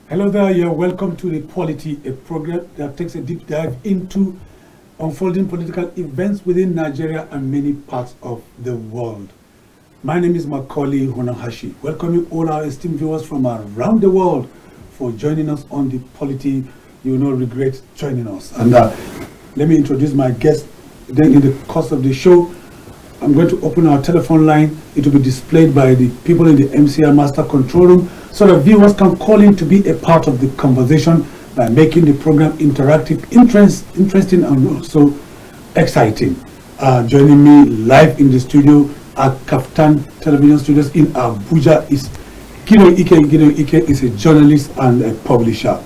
Hello there, you're welcome to the Polity, a program that takes a deep dive into unfolding political events within Nigeria and many parts of the world. My name is Macualey, Hunohashi. Welcoming all our esteemed viewers from around the world for joining us on the Polity. You will not regret joining us. And let me introduce my guest. Then in the course of the show, I'm going to open our telephone line. It will be displayed by the people in the MCR Master Control Room so that viewers can call in to be a part of the conversation by making the program interactive, interesting and also exciting. Joining me live in the studio at KAFTAN television studios in Abuja is Gideon Ike. Gideon Ike is a journalist and a publisher.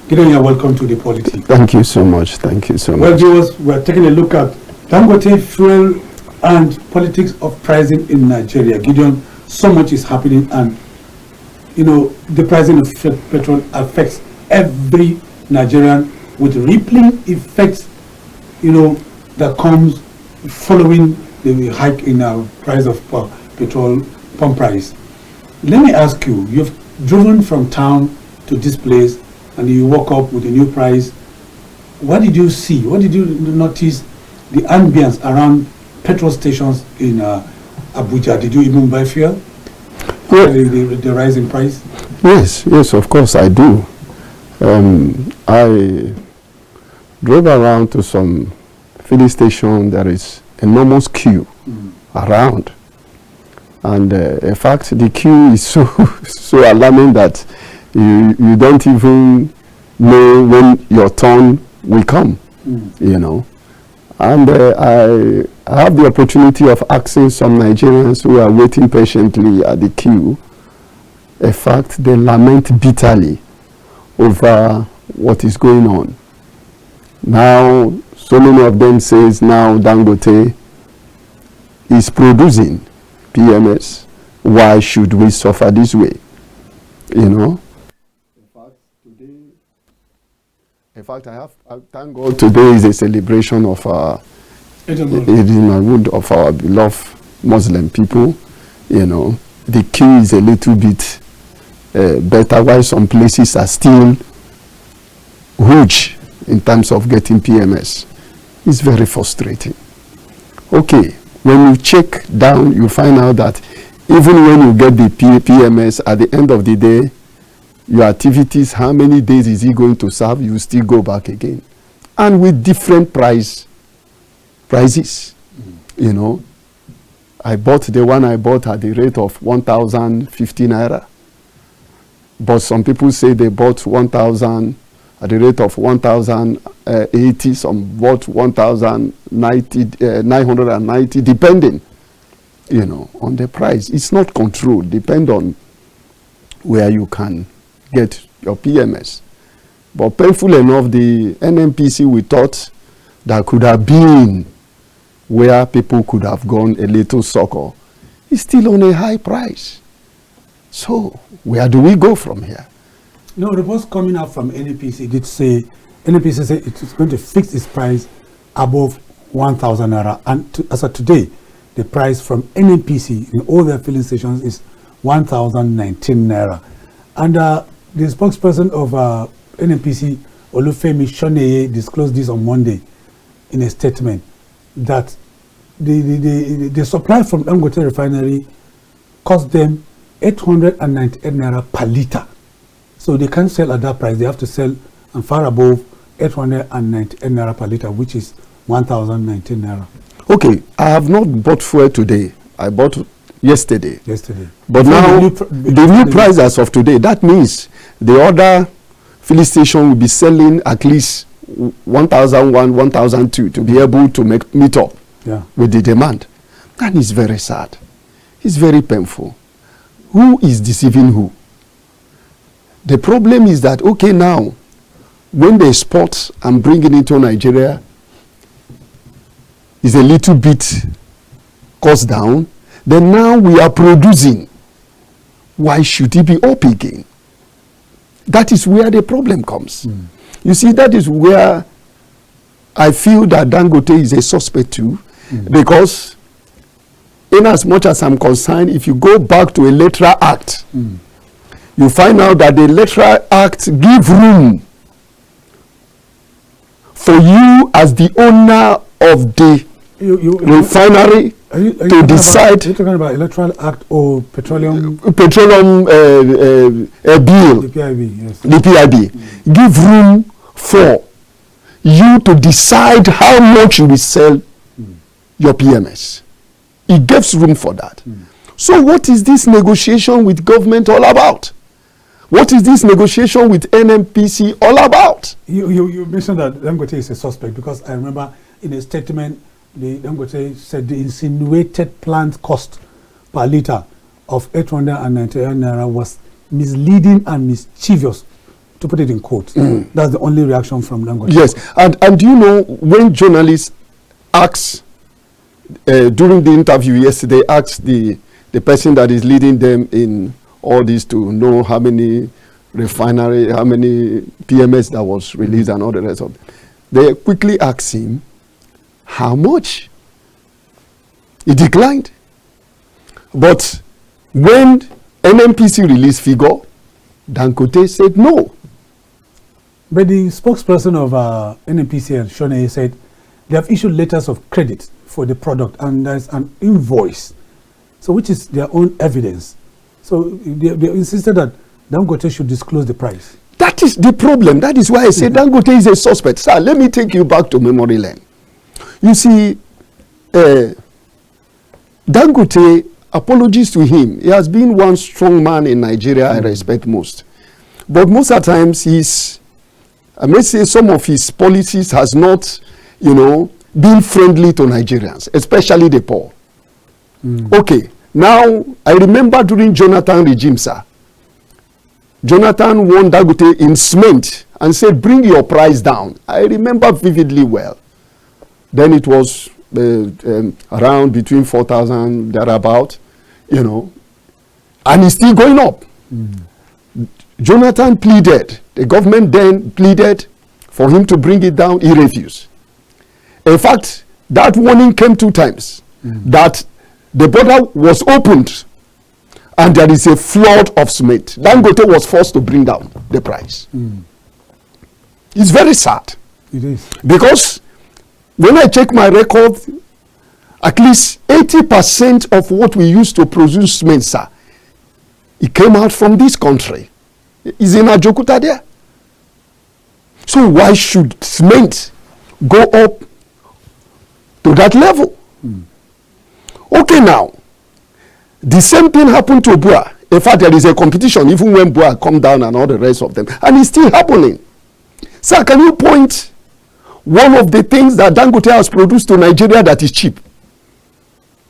Gideon, you're welcome to the Polity. Thank you so much. Thank you so much. Well, viewers, we're taking a look at Dangote fuel and politics of pricing in Nigeria. Gideon, so much is happening, and you know the pricing of petrol affects every Nigerian with rippling effects, you know, that comes following the hike in our price of petrol pump price. Let me ask you, you've driven from town to this place and you woke up with a new price. What did you see? What did you notice the ambience around petrol stations in Abuja? Did you even buy fuel? Yeah. The rise in price? Yes, of course I do. I drove around to some filling station. There is enormous queue around, and in fact the queue is so alarming that you don't even know when your turn will come. You know. And I have the opportunity of asking some Nigerians who are waiting patiently at the queue. In fact, they lament bitterly over what is going on. Now, so many of them says now Dangote is producing PMS. Why should we suffer this way? You know? In fact, I thank God today is a celebration of Eid al-Wood of our beloved Muslim people. You know, the queue is a little bit better, while some places are still huge in terms of getting PMS. It's very frustrating. Okay, when you check down, you find out that even when you get the PMS, at the end of the day, your activities, how many days is he going to serve? You still go back again. And with different prices. You know, I bought the one I bought at the rate of 1,050 naira. But some people say they bought 1,000 at the rate of 1,080. Some bought 1,990, depending, you know, on the price. It's not controlled. Depend on where you can get your PMS. But painful enough, the NNPC we thought that could have been where people could have gone a little succor is still on a high price. So where do we go from here? No, reports coming out from NNPC did say NNPC said it is going to fix its price above 1,000 naira, and as of today, the price from NNPC in all their filling stations is 1,019 naira. And the spokesperson of NNPC, Olufemi Shoneye, disclosed this on Monday in a statement that the supply from Dangote refinery cost them 898 naira per liter. So they can't sell at that price. They have to sell and far above 898 naira per liter, which is 1,019 naira. Okay, I have not bought fuel today. I bought yesterday. But so now the new price as of today, that means the other filling station will be selling at least 1,001, 1,002 to be able to meet up with the demand. That is very sad. It's very painful. Who is deceiving who? The problem is that, okay, now, when they export and bring it into Nigeria, is a little bit cost down, then now we are producing. Why should it be up again? That is where the problem comes. You see, that is where I feel that Dangote is a suspect too, because in as much as I'm concerned, if you go back to a electoral act, you find out that the Electoral Act give room for you as the owner of the refinery to decide. You're talking about Electoral Act or petroleum bill, the PIB, yes. The PIB give room for you to decide how much you will sell your PMS. It gives room for that. So what is this negotiation with government all about? What is this negotiation with NNPC all about? You mentioned that Dangote is a suspect, because I remember in a statement, the Dangote said the insinuated plant cost per litre of 899 naira was misleading and mischievous, to put it in quotes. That's the only reaction from Dangote. Yes, and you know, when journalists ask, during the interview yesterday, asked the person that is leading them in all this to know how many refinery, how many PMS that was released and all the rest of it, they quickly asked him how much. He declined. But when NNPC released figure, Dangote said no. But the spokesperson of NNPCL, Shone, said they have issued letters of credit for the product, and there's an invoice, so which is their own evidence. So they insisted that Dangote should disclose the price. That is the problem. That is why I say Dangote is a suspect. Sir, let me take you back to memory lane. You see, Dangote, apologies to him, he has been one strong man in Nigeria I respect most. But most of the times, I may say some of his policies has not, been friendly to Nigerians, especially the poor. Okay, now, I remember during Jonathan regime, sir, Jonathan warned Dangote in cement and said, bring your price down. I remember vividly well. Then it was around between 4,000 thereabout, and it's still going up. Jonathan pleaded, the government then pleaded for him to bring it down. He refused. In fact, that warning came 2 times, that the border was opened and there is a flood of cement. Dangote was forced to bring down the price. It's very sad. It is. Because when I check my record, at least 80% of what we used to produce cement, sir, it came out from this country. Is in Ajokuta there. So why should cement go up to that level? Okay, now, the same thing happened to Bua. In fact, there is a competition even when Bua come down and all the rest of them. And it's still happening. Sir, can you point one of the things that Dangote has produced to Nigeria that is cheap?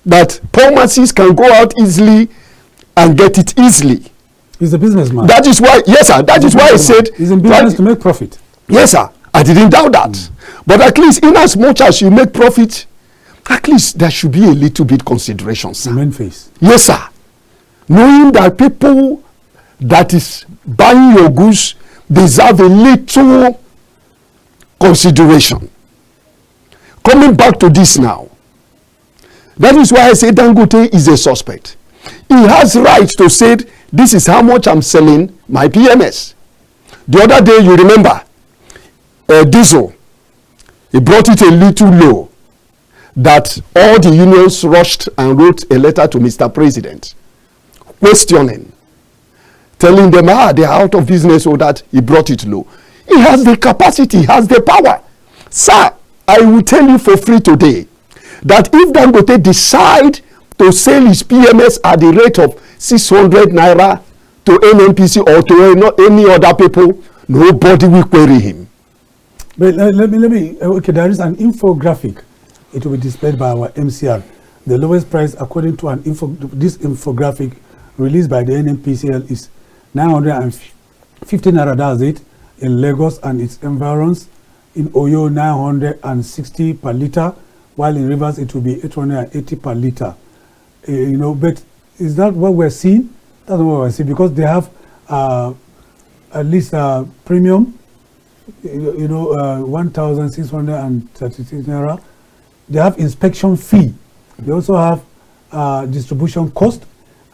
That poor masses can go out easily and get it easily. He's a businessman. That is why, yes, sir, that is why I said... He's in business to make profit. Yes, sir, I didn't doubt that. But at least in as much as you make profit, at least there should be a little bit consideration, sir. The main face. Yes, sir. Knowing that people that is buying your goods deserve a little consideration. Coming back to this now, that is why I say Dangote is a suspect. He has right to say, this is how much I'm selling my PMS. The other day, you remember, diesel, he brought it a little low, that all the unions rushed and wrote a letter to Mr. President, questioning, telling them, they are out of business, so that he brought it low. He has the capacity, he has the power. Sir, I will tell you for free today, that if Dangote decide to sell his PMS at the rate of 600 naira to NNPC or to any other people, nobody will query him. But let me, okay, there is an infographic. It will be displayed by our MCR. The lowest price, according to this infographic released by the NNPCL, is 950 naira, that's it, in Lagos and its environs. In Oyo, 960 per litre, while in Rivers it will be 880 per litre. But is that what we're seeing? That's not what we're seeing, because they have at least premium, 1,636 naira. They have inspection fee. They also have distribution cost,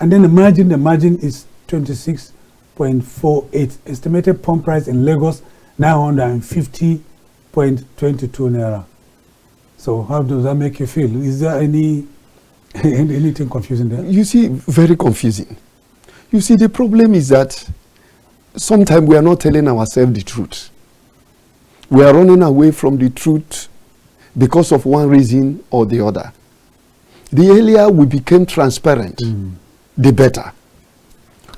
and then the margin is 26 950.48. Estimated pump price in Lagos 950.22 naira. So how does that make you feel? Is there anything confusing there? You see, very confusing. You see, the problem is that sometimes we are not telling ourselves the truth. We are running away from the truth because of one reason or the other. The earlier we became transparent, the better.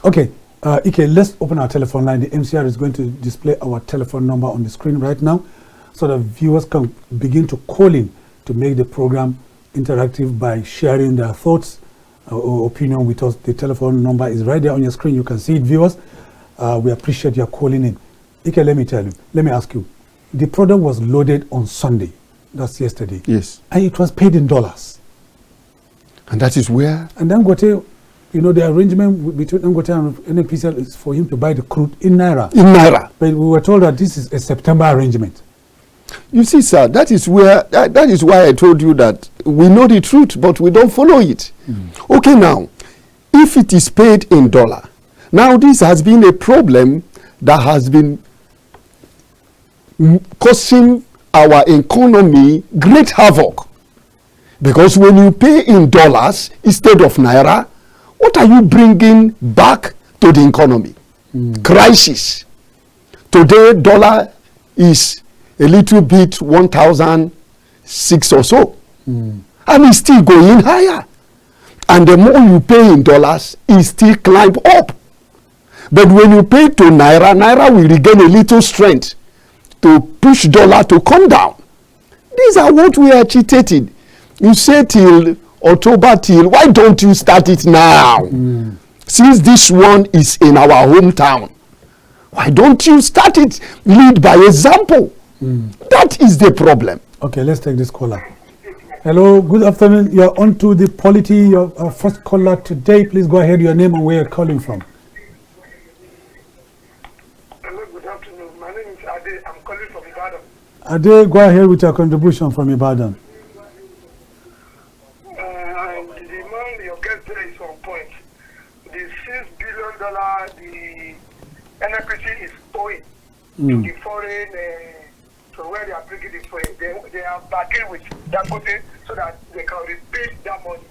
Okay, Ike, let's open our telephone line. The MCR is going to display our telephone number on the screen right now so that viewers can begin to call in to make the program interactive by sharing their thoughts or opinion with us. The telephone number is right there on your screen. You can see it, viewers. We appreciate your calling in. Ike, let me ask you. The product was loaded on Sunday. That's yesterday. Yes. And it was paid in dollars. And that is where? And Dangote, you know, the arrangement between Dangote and NNPCL is for him to buy the crude in Naira. In Naira. But we were told that this is a September arrangement. You see, sir, that is why I told you that we know the truth, but we don't follow it. Okay, now, if it is paid in dollar, now this has been a problem that has been causing our economy great havoc. Because when you pay in dollars instead of Naira, what are you bringing back to the economy? Crisis. Today, dollar is a little bit 1,006 or so. And it's still going higher. And the more you pay in dollars, it still climb up. But when you pay to Naira, Naira will regain a little strength to push dollar to come down. These are what we are agitated. You say till October till, why don't you start it now? Since this one is in our hometown, why don't you start it? Lead by example. That is the problem. Okay, let's take this caller. Hello, good afternoon. You're on to the Polity, your first caller today. Please go ahead, your name and where you're calling from. Hello, good afternoon. My name is Ade. I'm calling from Ibadan. Ade, go ahead with your contribution from Ibadan. The man your guest there is on point. The $6 billion the NNPC is owing to the foreign, to where they are bringing the foreign. They are backing with Dangote so that they can repay that money.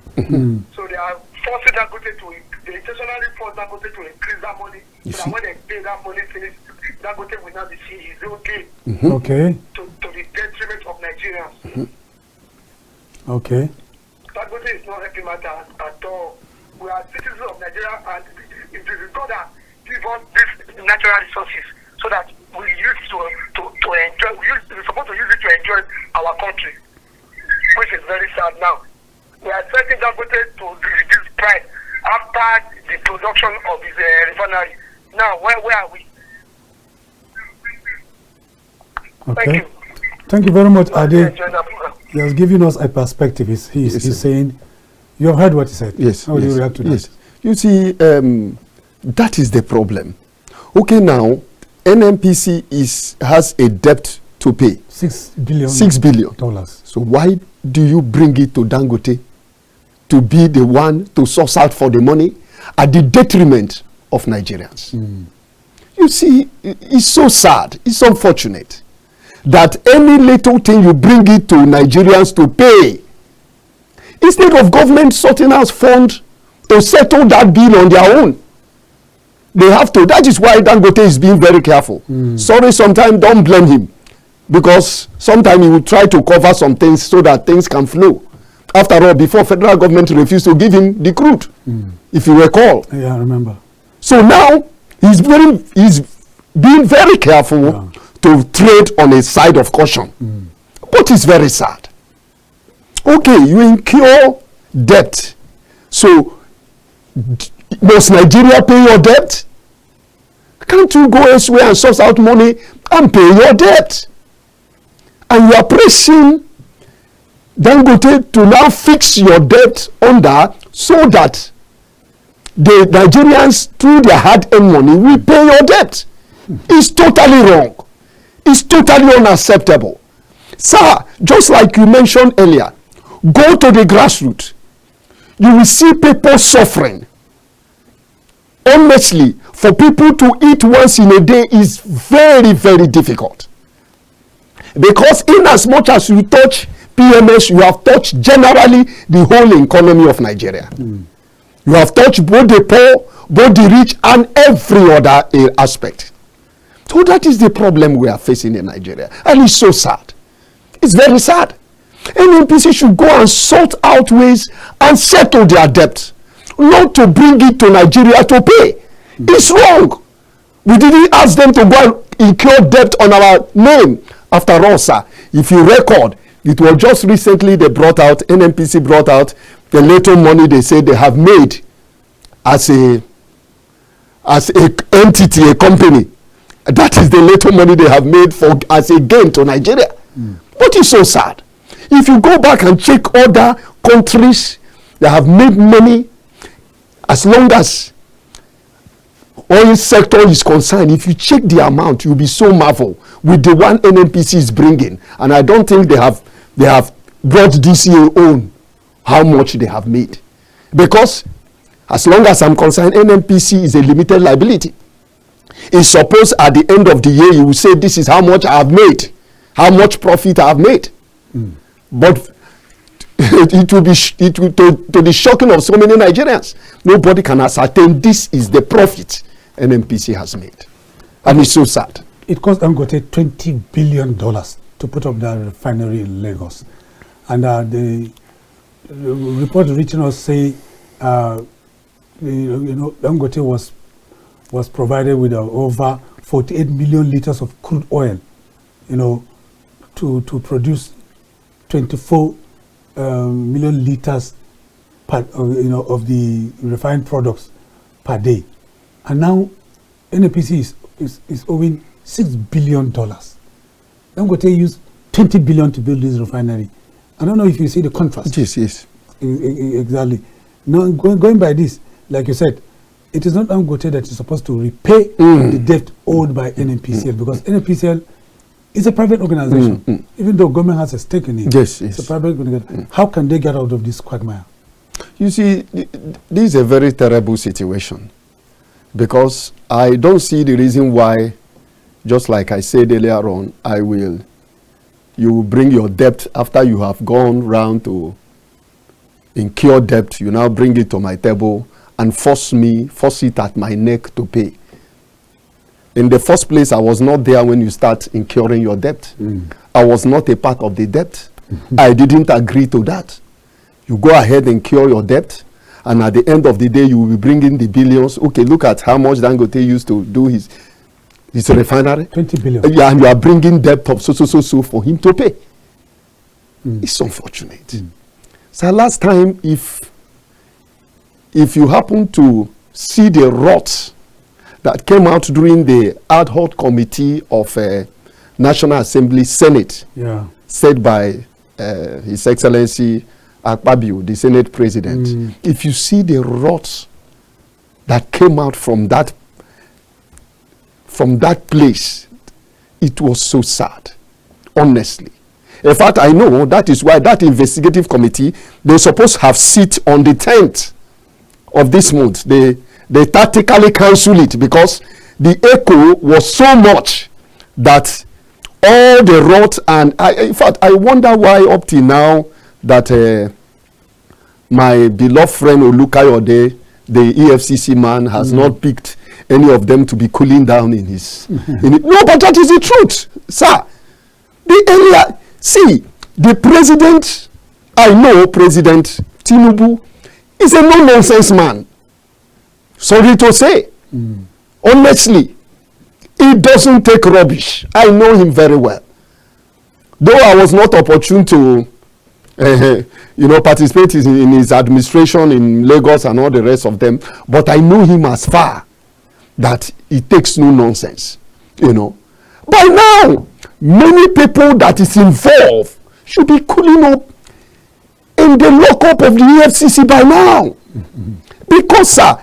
So they are forcing Dangote to, they intentionally force Dangote to increase that money so that when they pay that money finish, Dangote will not be seen his own gain. Okay. To the detriment of Nigerians. Okay. Dangote is not helping matter at all. We are citizens of Nigeria, and it is God that give us these natural resources so that we use to enjoy. We're supposed to use it to enjoy our country, which is very sad now. We are expecting Dangote to reduce price after the production of his refinery. Now, where are we? Okay. Thank you. Thank you very much, Ade. He has given us a perspective. He's saying, you have heard what he said. Yes. How do you react to that? Yes. You see, that is the problem. Okay, now, NNPC has a debt to pay. $6 billion. So why do you bring it to Dangote to be the one to source out for the money at the detriment of Nigerians? You see, it's so sad. It's unfortunate that any little thing you bring it to Nigerians to pay, instead of government sorting out funds to settle that bill on their own, they have to. That is why Dangote is being very careful. Sorry, sometimes don't blame him, because sometimes he will try to cover some things so that things can flow. After all, before federal government refused to give him the crude, if you recall. Yeah, I remember. So now he's being very careful to trade on a side of caution. But it's very sad. Okay, you incur debt. So must Nigeria pay your debt? Can't you go elsewhere and source out money and pay your debt? And you are pressing Dangote to now fix your debt under so that the Nigerians, through their hard-earned money, will pay your debt. It's totally wrong. It's totally unacceptable. Sir, just like you mentioned earlier, go to the grassroots. You will see people suffering, honestly, for people to eat once in a day is very, very difficult. Because in as much as you touch PMS, you have touched generally the whole economy of Nigeria. You have touched both the poor, both the rich, and every other aspect. So that is the problem we are facing in Nigeria. And it's so sad. It's very sad. NNPC should go and sort out ways and settle their debt, not to bring it to Nigeria to pay. It's wrong. We didn't ask them to go and incur debt on our name. After all, sir, if you record, it was just recently they brought out, NNPC brought out the little money they say they have made as a entity, a company. That is the little money they have made for as a gain to Nigeria. But it's so sad. If you go back and check other countries that have made money, as long as oil sector is concerned, if you check the amount, you'll be so marveled with the one NNPC is bringing. And I don't think they have brought this year on how much they have made. Because as long as I'm concerned, NNPC is a limited liability. It's supposed at the end of the year, you will say, this is how much I have made, how much profit I have made. But it will be to the shocking of so many Nigerians. Nobody can ascertain this is the profit NNPC has made. And it's so sad. It cost Dangote $20 billion to put up the refinery in Lagos. And the report reaching us say, Dangote was provided with over 48 million liters of crude oil, to produce 24 million liters of the refined products per day. And now NNPC is owing $6 billion. Dangote used $20 billion to build this refinery. I don't know if you see the contrast. Yes. Exactly. Now, going by this, like you said, it is not Dangote that is supposed to repay the debt owed by NNPCL, because NNPCL is a private organization, even though government has a stake in it. Yes. It's a private organization. How can they get out of this quagmire? You see, this is a very terrible situation, because I don't see the reason why, just like I said earlier on, you will bring your debt after you have gone round to incur debt. You now bring it to my table and force it at my neck to pay. In the first place, I was not there when you start incurring your debt. I was not a part of the debt. I didn't agree to that. You go ahead and incur your debt, and at the end of the day, you will be bringing the billions. Okay, look at how much Dangote used to do his refinery. 20 billion. Yeah, and you are bringing debt of so for him to pay. It's unfortunate. So last time, if you happen to see the rot that came out during the ad hoc committee of National Assembly Senate, said by His Excellency Akpabio, the Senate President, if you see the rot that came out from that place, it was so sad, honestly. In fact, I know that is why that investigative committee, they're supposed to have sit on the 10th of this month. They tactically cancel it because the echo was so much that all the rot, and in fact, I wonder why up till now that my beloved friend Olukayode, the EFCC man, has not picked any of them to be cooling down in his. No, but that is the truth, sir. The president, I know President Tinubu is a no-nonsense man. Sorry to say. Honestly, he doesn't take rubbish. I know him very well. Though I was not opportune to participate in his administration in Lagos and all the rest of them, but I know him as far that he takes no nonsense. By now, many people that is involved should be cooling up in the lockup of the EFCC by now. Because, sir,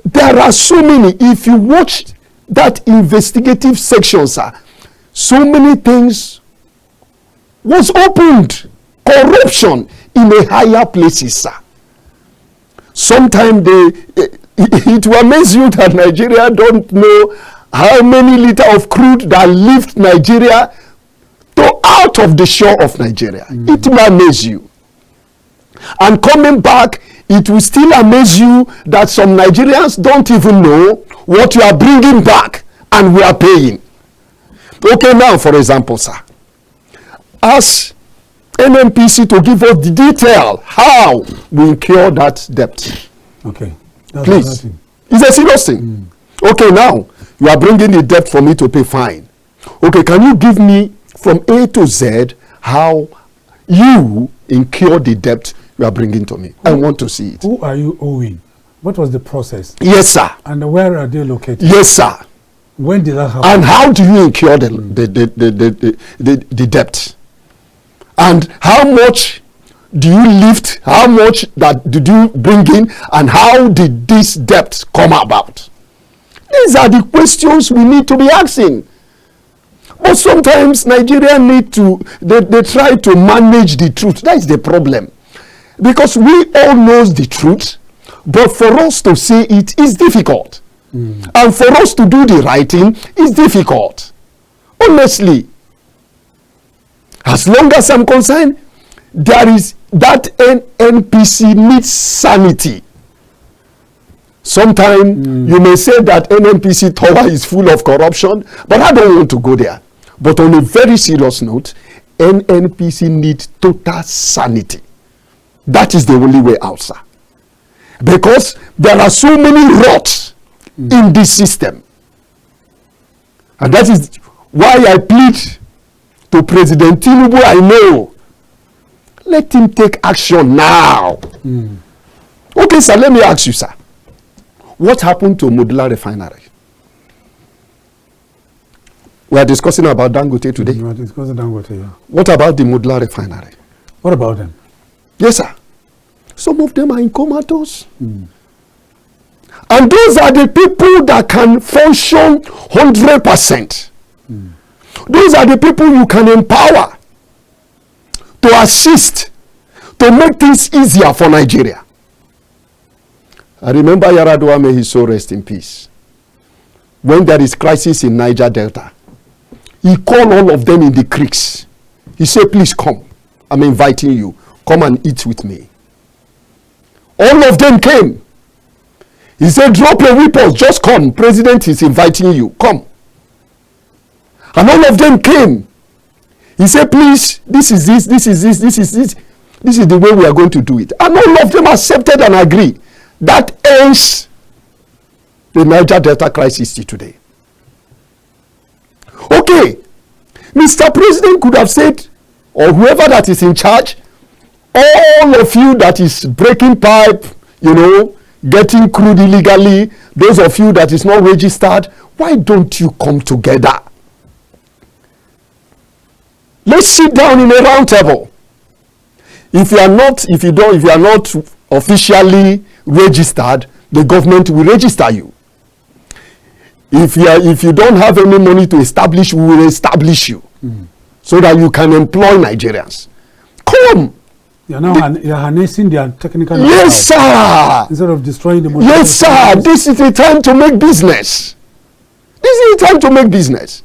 there are so many, if you watch that investigative section, sir, so many things was opened. Corruption in a higher places, sir. Sometimes it will amaze you that Nigeria don't know how many liters of crude that left Nigeria to out of the shore of Nigeria. It will amaze you. And coming back, it will still amaze you that some Nigerians don't even know what you are bringing back and we are paying. Okay, now, for example, sir, ask NNPC to give us the detail how we incur that debt. Okay. Please. It's a serious thing. Okay, now, you are bringing the debt for me to pay fine. Okay, can you give me from A to Z how you incur the debt you are bringing to me? I want to see it. Who are you owing? What was the process? Yes, sir. And where are they located? Yes, sir. When did that happen? And how do you incur the debt? And how much do you lift? How much that did you bring in? And how did this debt come about? These are the questions we need to be asking. But sometimes Nigerians need to, they try to manage the truth. That is the problem. Because we all know the truth, but for us to say it is difficult. And for us to do the right thing is difficult. Honestly, as long as I'm concerned, there is that NNPC needs sanity. Sometimes you may say that NNPC tower is full of corruption, but I don't want to go there. But on a very serious note, NNPC needs total sanity. That is the only way out, sir. Because there are so many rots in this system. And that is why I plead to President Tinubu. I know. Let him take action now. Okay, sir, let me ask you, sir. What happened to modular refinery? We are discussing about Dangote today. We are discussing Dangote, yeah. What about the modular refinery? What about them? Yes, sir. Some of them are in comatose. And those are the people that can function 100%. Those are the people you can empower to assist, to make things easier for Nigeria. I remember Yaradua, may his soul rest in peace. When there is crisis in Niger Delta, he called all of them in the creeks. He said, please come. I'm inviting you. Come and eat with me. All of them came. He said, drop your weapons, just come. President is inviting you. Come. And all of them came. He said, please, this is this, this is this, this is this. This is the way we are going to do it. And all of them accepted and agreed. That ends the Niger Delta crisis today. Okay. Mr. President could have said, or whoever that is in charge, all of you that is breaking pipe, you know, getting crude illegally, those of you that is not registered, why don't you come together? Let's sit down in a round table. If you are not officially registered, the government will register you. If you don't have any money to establish, we will establish you so that you can employ Nigerians. Come. You're harnessing their technical. Yes, sir. Instead of destroying the. Yes, sir. This is the time to make business. This is the time to make business.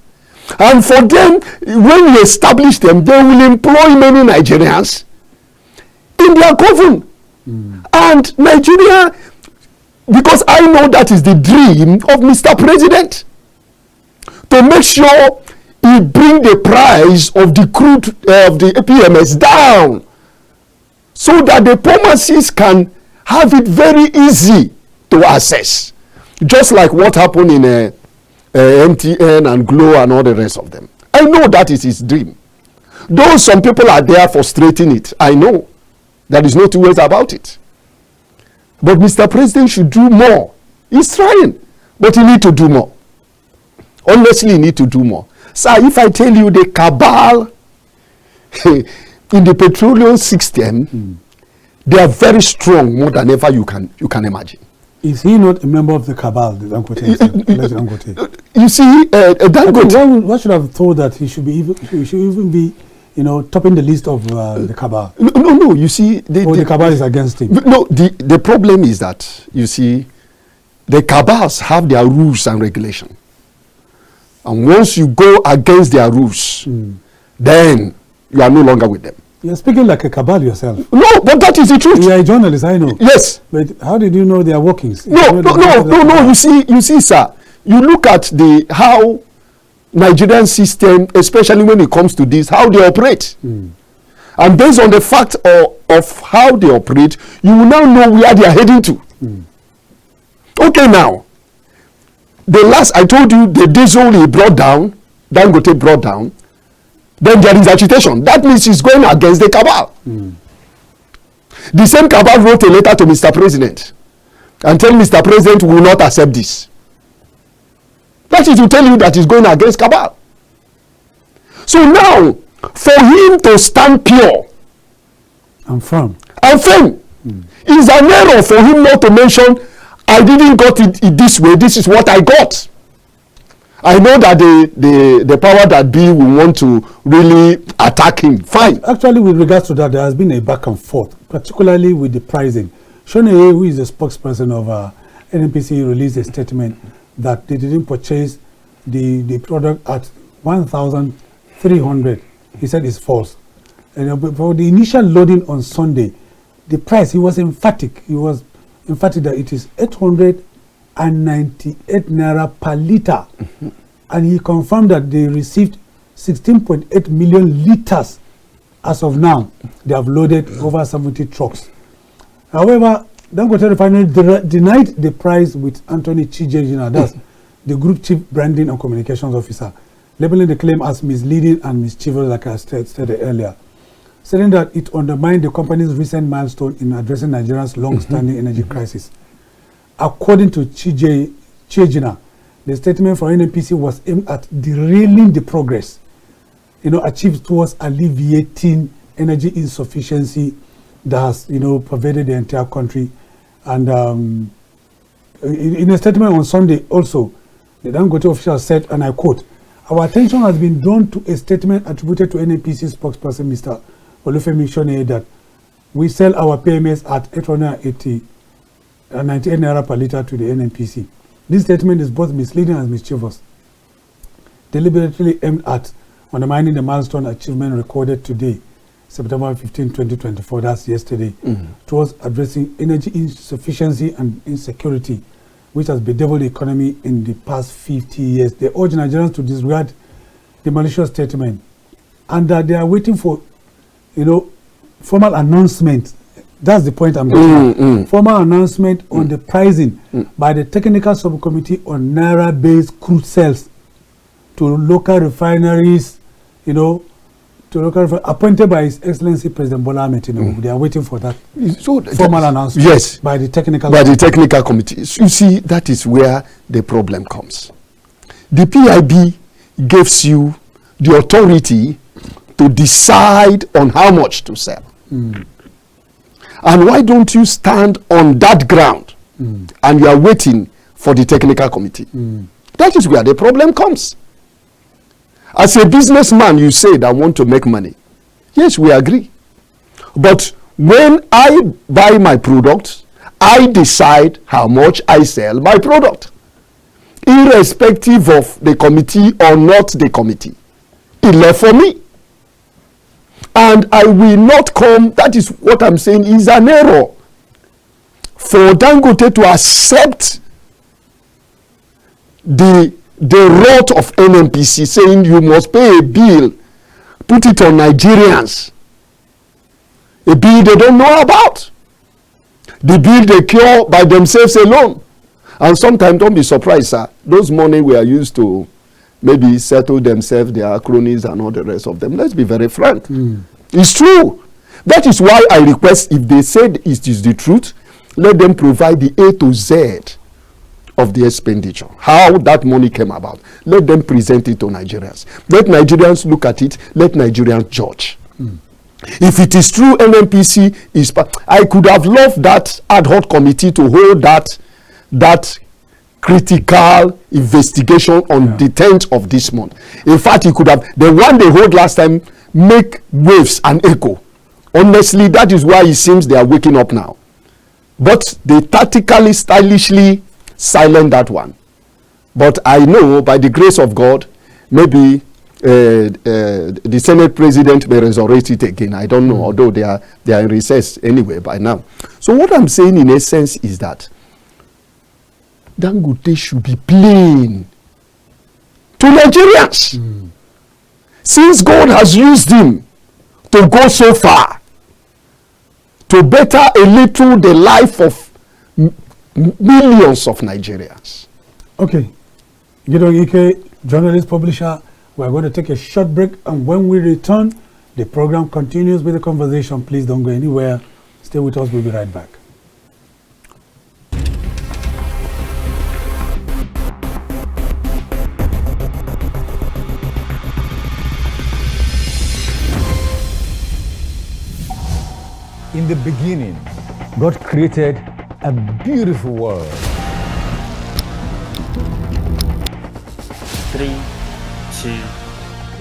And for them, when we establish them, they will employ many Nigerians in their government. And Nigeria, because I know that is the dream of Mr. President, to make sure he bring the price of the crude of the PMS down, so that the pharmacies can have it very easy to access, just like what happened in MTN and Glo and all the rest of them. I know that is his dream. Though some people are there frustrating it, I know. There is no two ways about it. But Mr. President should do more. He's trying, but he need to do more. Honestly, he need to do more. Sir, if I tell you the cabal in the petroleum system, they are very strong, more than ever you can imagine. Is he not a member of the cabal, the Dangote? You see, Dangote. What should have thought that he should even be, topping the list of the cabal? No. You see, the cabal is against him. No, the problem is that, you see, the cabals have their rules and regulation. And once you go against their rules, then you are no longer with them. You're speaking like a cabal yourself. No, but that is the truth. You are a journalist, I know. Yes. But how did you know their workings? No. You see, sir. You look at how Nigerian system, especially when it comes to this, how they operate. And based on the fact of how they operate, you will now know where they are heading to. Okay, now, the last, I told you, the diesel he brought down, Dangote brought down, then there is agitation. That means he's going against the cabal. The same cabal wrote a letter to Mr. President and tell Mr. President will not accept this. That is to tell you that he's going against cabal. So now, for him to stand pure and firm, is an error for him not to mention, I didn't got it this way, this is what I got. I know that the power that be will want to really attack him. Fine. Actually, with regards to that, there has been a back and forth, particularly with the pricing. Hunohashi, who is the spokesperson of NNPC, released a statement that they didn't purchase the product at 1,300. He said it's false. And for the initial loading on Sunday, the price, he was emphatic. He was emphatic that it is 898 naira per liter. And he confirmed that they received 16.8 million liters as of now. They have loaded over 70 trucks. However, Dangote refinery denied the price with Anthony Gideon, that's the group chief branding and communications officer, labeling the claim as misleading and mischievous, like I stated earlier, saying that it undermined the company's recent milestone in addressing Nigeria's long-standing energy crisis. According to Gideon, the statement from NNPC was aimed at derailing the progress, achieved towards alleviating energy insufficiency that has, pervaded the entire country. And in a statement on Sunday also, the Dangote official said, and I quote, "Our attention has been drawn to a statement attributed to NNPC spokesperson Mr. Olufemi Hunohashi that we sell our PMS at 898 naira per liter to the NNPC. This statement is both misleading and mischievous, deliberately aimed at undermining the milestone achievement recorded today, September 15, 2024, that's yesterday, towards addressing energy insufficiency and insecurity, which has bedeviled the economy in the past 50 years. They urge Nigerians to disregard the malicious statement and that they are waiting for, formal announcement. That's the point I'm getting at. Formal announcement on the pricing by the Technical Subcommittee on Naira-based crude sales to local refineries, appointed by His Excellency President Bola Ahmed Tinubu. They are waiting for that formal announcement. Yes, by the technical committee. You see, that is where the problem comes. The PIB gives you the authority to decide on how much to sell. And why don't you stand on that ground and you are waiting for the technical committee? That is where the problem comes. As a businessman, you say that I want to make money. Yes, we agree. But when I buy my product, I decide how much I sell my product, irrespective of the committee or not the committee. It left for me. And I will not come, that is what I'm saying, is an error for Dangote to accept the wrath of NNPC saying you must pay a bill, put it on Nigerians, a bill they don't know about, the bill they cure by themselves alone. And sometimes, don't be surprised, sir, those money we are used to maybe settle themselves, their cronies and all the rest of them. Let's be very frank. It's true. That is why I request, if they said it is the truth, let them provide the A to Z of the expenditure, how that money came about. Let them present it to Nigerians. Let Nigerians look at it. Let Nigerians judge. If it is true, NNPC is. I could have loved that ad hoc committee to hold that critical investigation on the 10th of this month. In fact, it could have, the one they hold last time, make waves and echo. Honestly, that is why it seems they are waking up now. But they tactically, stylishly silent that one. But I know by the grace of God, maybe the Senate President may resurrect it again. I don't know, although they are in recess anyway by now. So what I'm saying in essence is that Dangote should be plain to Nigerians. Since God has used him to go so far, to better a little the life of millions of Nigerians. Okay. Gideon Ike, journalist, publisher, we're going to take a short break, and when we return, the program continues with the conversation. Please don't go anywhere. Stay with us. We'll be right back. In the beginning, God created a beautiful world. 3, 2,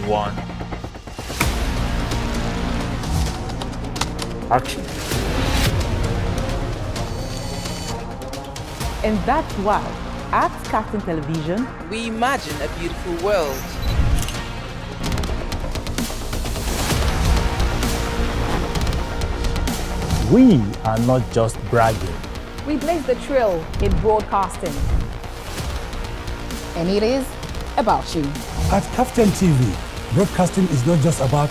1. Action. And that's why, at KAFTAN Television, we imagine a beautiful world. We are not just bragging. We blaze the trail in broadcasting. And it is about you. At KAFTANTV, broadcasting is not just about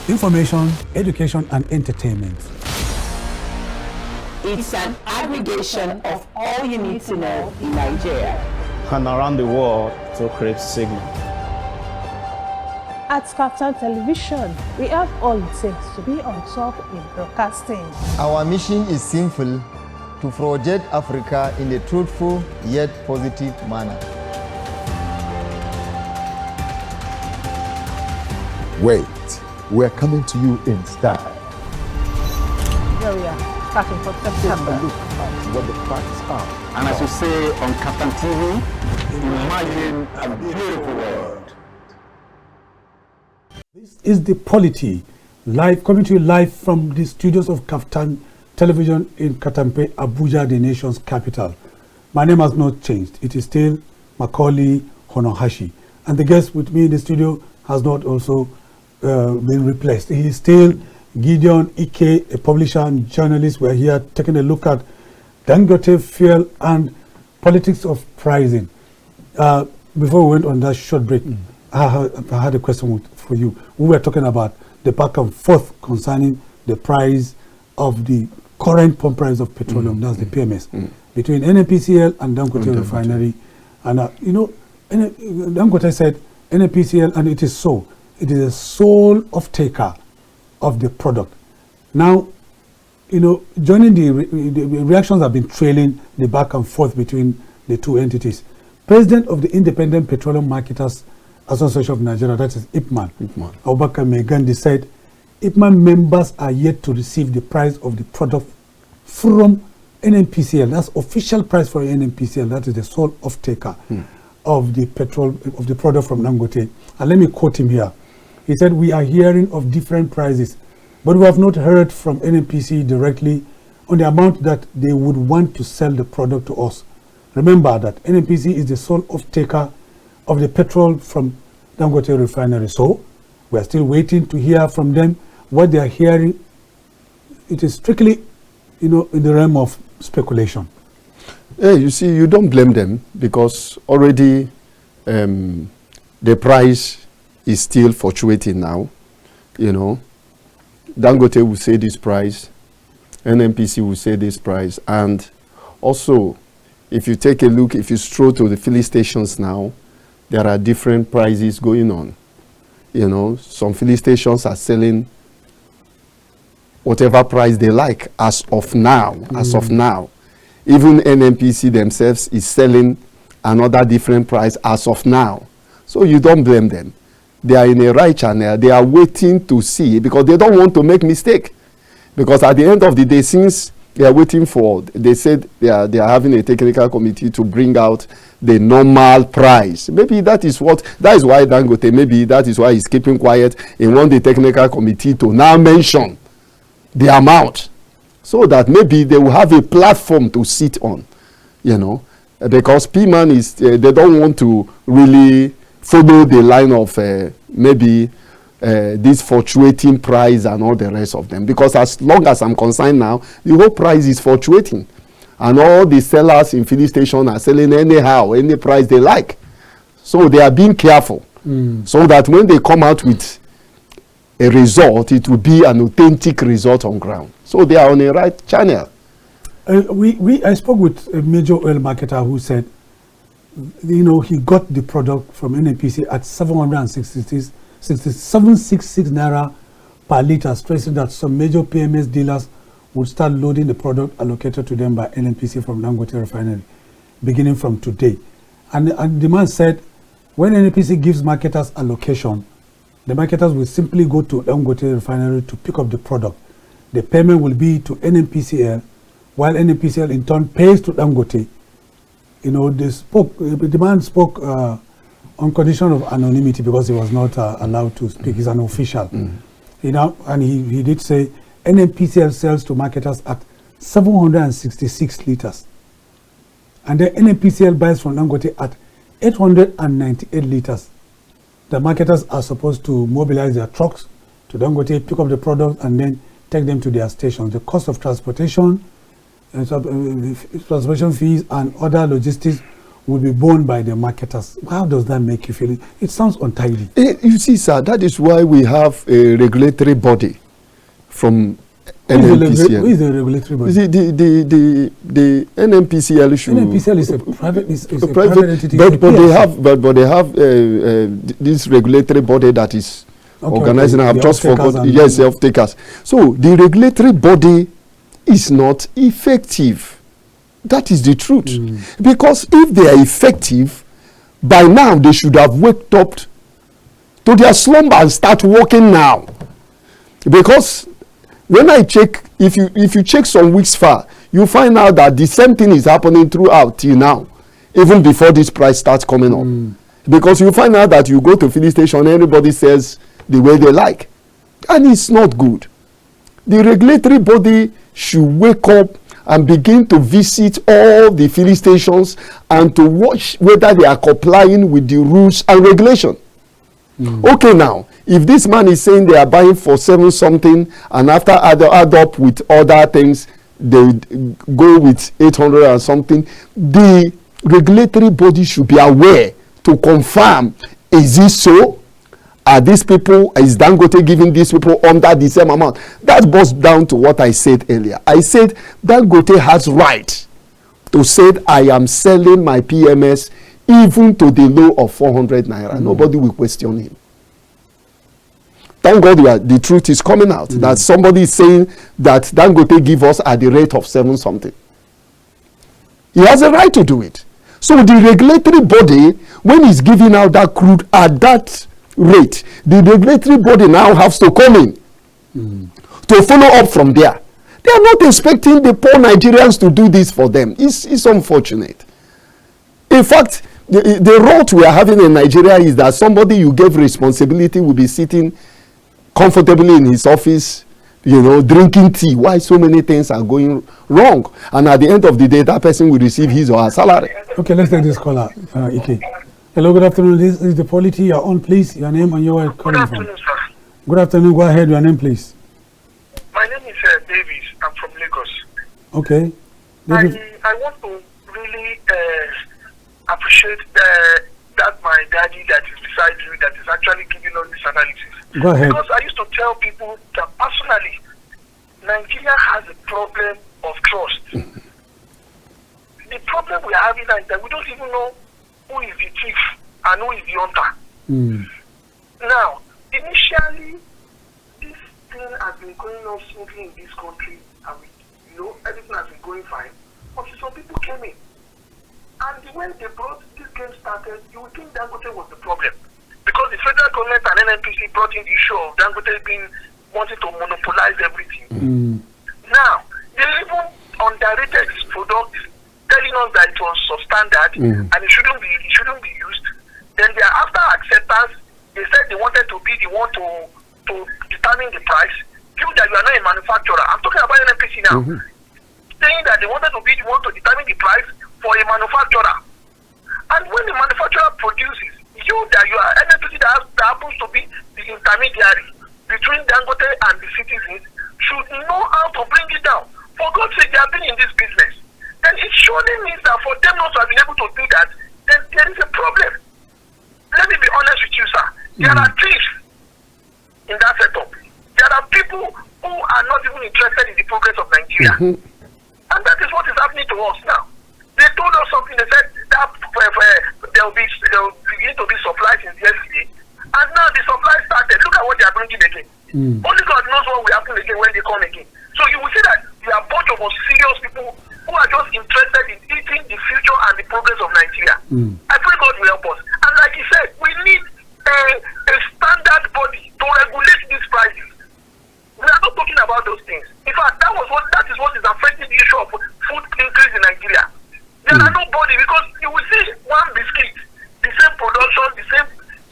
information, education, and entertainment. it's an aggregation of all you need to know in Nigeria and around the world to create signal. At KAFTAN Television, we have all it takes to be on top in broadcasting. Our mission is simple: to project Africa in a truthful yet positive manner. Wait, we're coming to you in style. Here we are, starting from September. Take a look at what the facts are. And as you say on KAFTAN TV, imagine a beautiful world. This is the Polity, live, coming to you live from the studios of KAFTAN Television in Katampe, Abuja, the nation's capital. My name has not changed. It is still Macualey Hunohashi. And the guest with me in the studio has not also been replaced. He is still Gideon Ike, a publisher and journalist. We're here taking a look at Dangote fuel and politics of pricing. Before we went on that short break, I had a question for you. We were talking about the back and forth concerning the price of the current pump price of petroleum, that's the PMS, between NNPCL and Dangote refinery. And you know, Dangote said NNPCL, and it is so. It is a sole off-taker of the product. Now, you know, joining the reactions have been trailing the back and forth between the two entities. President of the Independent Petroleum Marketers Association of Nigeria, that is IPMAN, Abubakar Megandi, said IPMAN members are yet to receive the price of the product from NNPCL. That's official price for NNPCL. That is the sole off-taker of the petrol, of the product from Dangote. And let me quote him here. He said, "We are hearing of different prices, but we have not heard from NNPC directly on the amount that they would want to sell the product to us. Remember that NNPC is the sole off-taker of the petrol from Dangote refinery. So we are still waiting to hear from them what they are hearing. It is strictly, you know, in the realm of speculation." Hey, you see, you don't blame them because already the price is still fluctuating now. You know, Dangote will say this price, NNPC will say this price, and also, if you take a look, if you stroll to the filling stations now, there are different prices going on. You know, some filling stations are selling whatever price they like as of now. As of now, even NNPC themselves is selling another different price as of now. So you don't blame them. They are in a right channel. They are waiting to see because they don't want to make mistake. Because at the end of the day, since they are waiting for, they said they are having a technical committee to bring out the normal price. Maybe that is why Dangote, maybe that is why he's keeping quiet. He wants the technical committee to now mention the amount so that maybe they will have a platform to sit on, you know. because P-Man is, they don't want to really follow the line of maybe this fluctuating price and all the rest of them. Because as long as I'm concerned now, the whole price is fluctuating. And all the sellers in filling station are selling anyhow, any price they like. So they are being careful. So that when they come out with a result, it will be an authentic result on ground. So they are on the right channel. I spoke with a major oil marketer who said, he got the product from NNPC at 766 naira per liter, stressing that some major PMS dealers would start loading the product allocated to them by NNPC from Dangote refinery, beginning from today. And the man said, when NNPC gives marketers allocation, the marketers will simply go to Dangote refinery to pick up the product. The payment will be to NNPCL, while NNPCL in turn pays to Dangote. The man spoke on condition of anonymity because he was not allowed to speak. He's an official. And he did say NNPCL sells to marketers at 766 liters. And then NNPCL buys from Dangote at 898 liters. The marketers are supposed to mobilize their trucks to Dangote, pick up the product, and then take them to their stations. The cost of transportation, transportation fees, and other logistics will be borne by the marketers. How does that make you feel? It sounds untidy. You see, sir, that is why we have a regulatory body from NNPCL. Who is the regulatory body? The NNPCL should. NNPCL is a private entity. But they have this regulatory body that is organizing. I have just forgotten. Yes, the off-takers. So the regulatory body is not effective. That is the truth. Because if they are effective, by now they should have waked up to their slumber and start working now. Because when I check, if you check some weeks far, you find out that the same thing is happening throughout till now, even before this price starts coming up. Because you find out that you go to filling station, everybody says the way they like, and it's not good. The regulatory body should wake up and begin to visit all the filling stations and to watch whether they are complying with the rules and regulation. Okay, now, if this man is saying they are buying for 7 something and after add up with other things, they go with 800 and something, the regulatory body should be aware to confirm, is this so? Are these people, is Dangote giving these people under the same amount? That boils down to what I said earlier. I said Dangote has right to say I am selling my PMS even to the low of 400 naira. Nobody will question him. Thank God the truth is coming out. That somebody is saying that Dangote give us at the rate of 7 something. He has a right to do it. So the regulatory body, when he's giving out that crude at that rate, the regulatory body now has to come in to follow up from there. They are not expecting the poor Nigerians to do this for them. It's unfortunate. In fact, the rot we are having in Nigeria is that somebody you gave responsibility will be sitting comfortably in his office, drinking tea. Why so many things are going wrong? And at the end of the day, that person will receive his or her salary. Okay, let's take this caller, Ike. Hello, good afternoon. This is the Polity. You're on, please. Your name and your calling from. Sir. Good afternoon. Go ahead. Your name, please. My name is Davis. I'm from Lagos. Okay. I want to really appreciate that my daddy that is beside you that is actually giving us this analysis. Go ahead. Because I used to tell people that personally, Nigeria has a problem of trust. The problem we are having is that we don't even know who is the thief and who is the hunter. Now, initially, this thing has been going on smoothly in this country, and everything has been going fine. But some people came in, and when they brought this game started, you would think Dangote was the problem, because the federal government and NNPC brought in the issue of Dangote wanting to monopolize everything. Now, they even underrated this product, telling us that it was substandard and it shouldn't be used. Then after acceptance, they said they wanted to be the one to determine the price. Given that you are not a manufacturer, I'm talking about NNPC now, saying that they wanted to be the one to determine the price for a manufacturer. And when the manufacturer produces, you are NNPC that happens to be the intermediary between Dangote and the citizens should know how to bring it down. For God's sake, they have been in this business. Then it surely means that for them not to have been able to do that, then there is a problem. Let me be honest with you, sir. There are thieves in that setup. There are people who are not even interested in the progress of Nigeria. And that is what is happening to us now. They told us something. They said that there will begin to be supplies since yesterday. And now the supply started. Look at what they are bringing again. Only God knows what will happen again when they come again. So you will see that there are a bunch of serious people who are just interested in eating the future and the progress of Nigeria. I pray God will help us. And like he said, we need a standard body to regulate these prices. We are not talking about those things. In fact, that is what is affecting the issue of food increase in Nigeria. There are nobody, because you will see one biscuit, the same production, the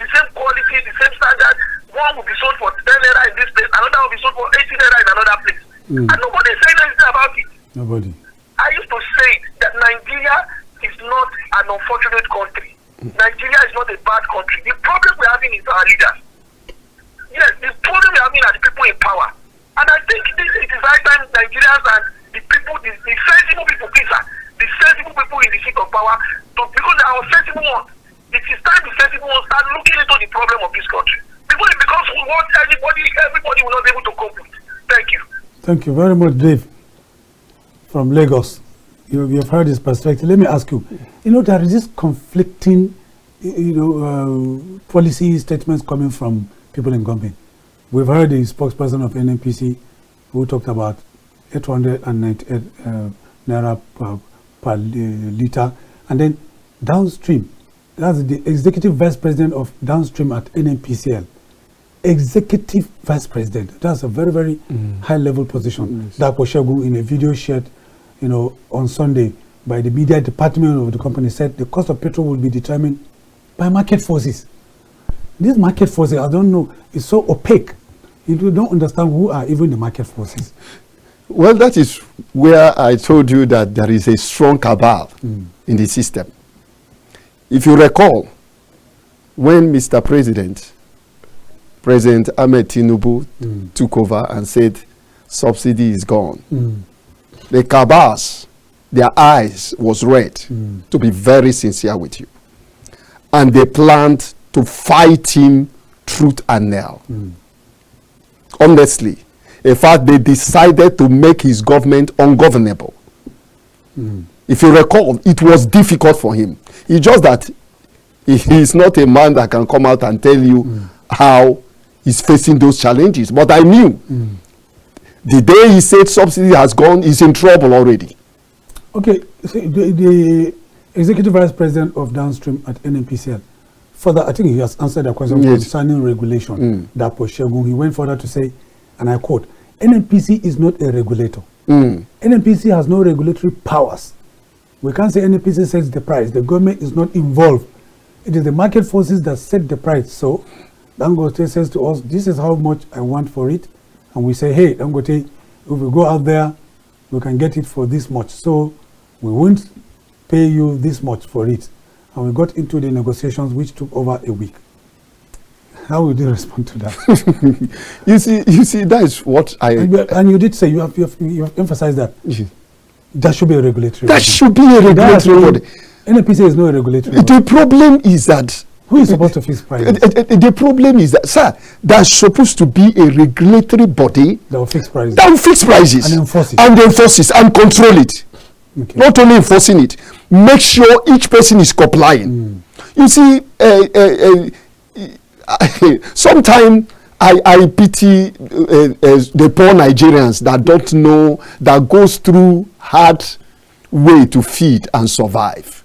same quality, the same standard. One will be sold for 10 naira in this place, another will be sold for 80 naira in another place. And nobody is saying anything about it. Nobody. I used to say that Nigeria is not an unfortunate country. Nigeria is not a bad country. The problem we're having is our leaders. Yes, the problem we're having are the people in power. And I think it is high time Nigerians and the people, the sensible people, please, the sensible people in the seat of power, because they are sensible ones. It is time the sensible ones start looking into the problem of this country. Because it becomes what everybody will not be able to cope with. Thank you. Thank you very much, Dave, from Lagos. You have heard his perspective. Let me ask you, there is this conflicting, policy statements coming from people in government. We've heard the spokesperson of NNPC who talked about 898 naira per liter, and then downstream, that's the executive vice president of downstream at NNPCL. Executive vice president, that's a very, very high level position. Dapo Shegun, in a video shared on Sunday by the media department of the company, said the cost of petrol will be determined by market forces. These market forces, I don't know, it's so opaque. You don't understand who are even the market forces. Well, that is where I told you that there is a strong cabal in the system. If you recall, when Mr. President Ahmed Tinubu took over and said subsidy is gone, the cabals, their eyes was red, to be very sincere with you. And they planned to fight him tooth and nail. Honestly, in fact, they decided to make his government ungovernable. If you recall, it was difficult for him. It's just that he is not a man that can come out and tell you how he's facing those challenges. But I knew the day he said subsidy has gone, he's in trouble already. Okay, so the executive vice president of downstream at NNPCL, further, I think he has answered the question concerning regulation. Dapo Shegun, he went further to say, and I quote, NNPC is not a regulator. NNPC has no regulatory powers. We can't say NNPC sets the price. The government is not involved. It is the market forces that set the price. So Dangote says to us, this is how much I want for it. And we say, hey, Dangote, if we go out there, we can get it for this much. So we won't pay you this much for it. And we got into the negotiations, which took over a week. How would you respond to that? you see, that is what I... And you did say, you have emphasized that. That should be a regulatory body. That should be a regulatory body. NNPC is not a regulatory body. The problem is that... Who is supposed to fix prices? The problem is that, sir, that's supposed to be a regulatory body that will fix prices. That will fix prices. And enforce it. And enforce it and control it. Okay. Not only enforcing it, make sure each person is complying. You see, sometimes I pity the poor Nigerians that don't know, that goes through hard way to feed and survive.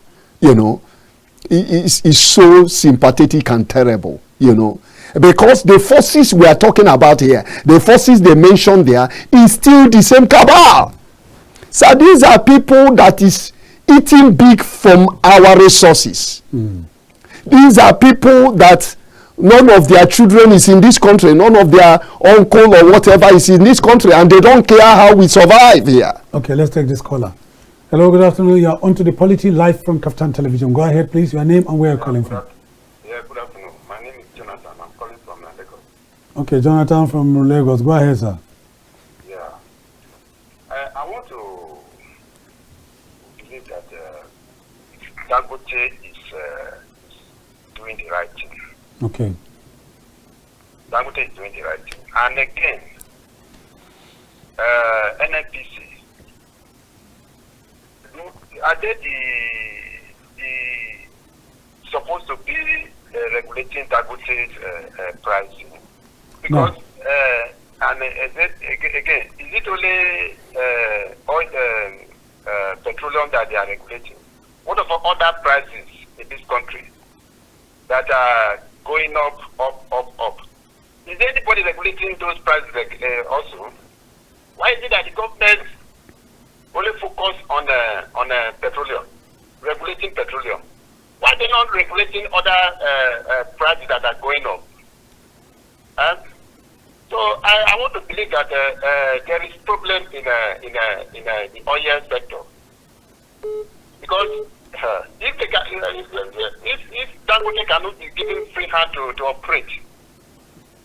It's so sympathetic and terrible, because the forces we are talking about here, the forces they mentioned there, is still the same cabal. So these are people that is eating big from our resources. These are people that none of their children is in this country, none of their uncle or whatever is in this country, and they don't care how we survive here. Okay, let's take this caller. Hello, good afternoon. You are on to the Polity live from KAFTAN Television. Go ahead, please. Your name and where you're calling from. Yeah, good afternoon. My name is Jonathan. I'm calling from Lagos. Okay, Jonathan from Lagos. Go ahead, sir. Yeah. I want to believe that Dangote is doing the right thing. Okay. Dangote is doing the right thing. And again, NNPC, are they supposed to be regulating Dangote's pricing? Because, and again, is it only oil, petroleum that they are regulating? What about other prices in this country that are going up? Is there anybody regulating those prices also? Why is it that the government only focus on petroleum, regulating petroleum? Why are they not regulating other prices that are going up? So I want to believe that there is problem in the oil sector, because if Dangote cannot be given free hand to operate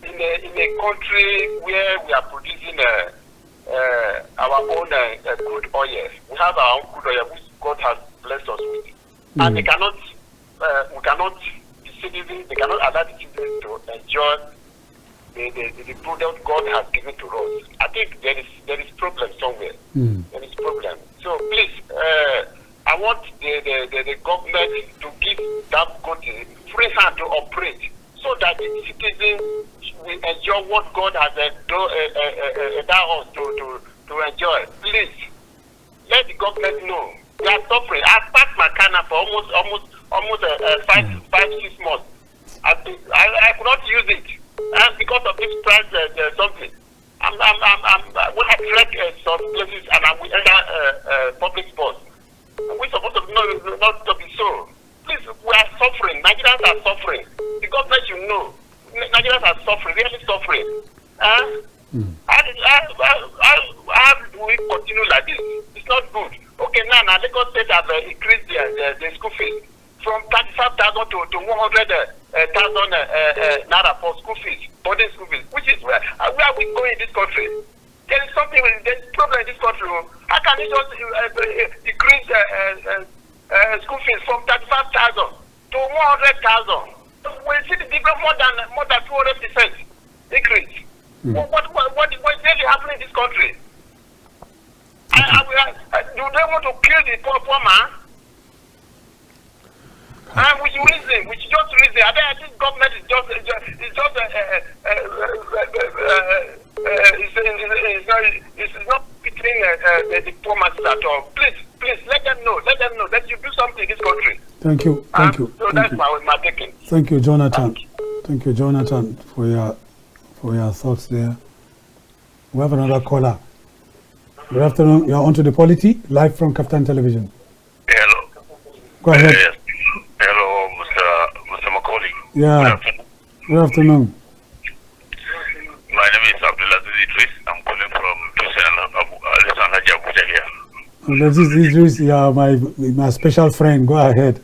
in a country where we are producing our own crude oil, we have our own crude oil which God has blessed us with, and they cannot, we cannot, the citizens, they cannot allow the citizens to enjoy the product God has given to us. I think there is problem somewhere. There is problem. So please, I want the government to give Dangote free hand to operate, so that the citizens will enjoy what God has endowed us to enjoy. Please, let the government know they are suffering. I've passed my Ghana for almost 5-6 months. I could not use it, and because of this price something. When I trek some places and I will enter public sports, we're supposed to know not to be so. Please, we are suffering. Nigerians are suffering. The government should know. Nigerians are suffering, really suffering. How do we continue like this? It's not good. Okay, now Lagos State have increased the school fees from 35,000 to 100,000 naira for school fees, boarding school fees, which is where are we going in this country? There is something, there is problem in this country. How can you just decrease school fees from 35,000 to 100,000? We see the difference more than 200% increase. What is really happening in this country? Do they want to kill the poor man? And we should reason. We should just reason. I think government is just it's not pitying the poor masses at all. Please let them know. Let them know that you do something in this country. Thank you. Thank you. So that's my thinking. Thank you, Jonathan. Thank you, Jonathan, for your thoughts there. We have another caller. Good afternoon. You are on to the Polity live from KAFTAN Television. Hello. Go ahead. Yes. Hello, Mr. Macualey. Yeah. Good afternoon. My name is Abdulaziz Idris. I'm calling from Abuja here. This is my special friend. Go ahead.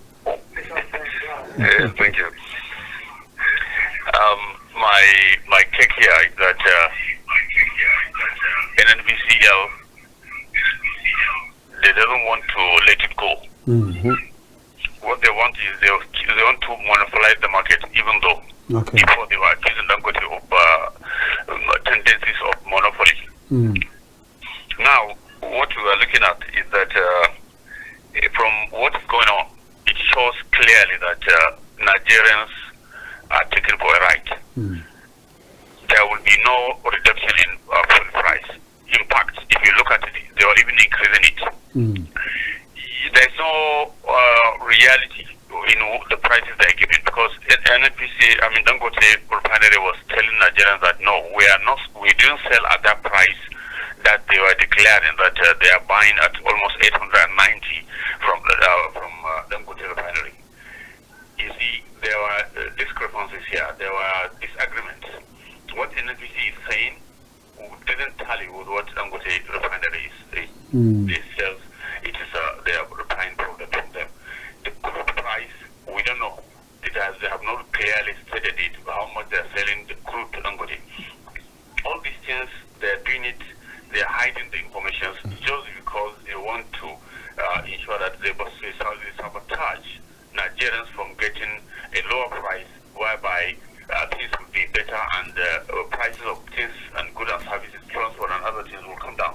Yes, thank you. My take here is that NNPCL, they don't want to let it go. What they want is they want to monopolize the market, even though before they were accusing Dangote of tendencies of monopoly. Now, what we are looking at is that from what is going on, it shows clearly that Nigerians are taken for a ride. There will be no reduction in fuel price. In fact, if you look at it, they are even increasing it. There's no reality in the prices they are giving, because NNPC, Dangote refinery was telling Nigerians that no, we didn't sell at that price that they were declaring, that they are buying at almost 890 from Dangote refinery. You see, there were discrepancies here, there were disagreements. What NNPC is saying didn't tally with what Dangote refinery is sells. It is Africa, and prices of things and goods and services, transport and other things will come down.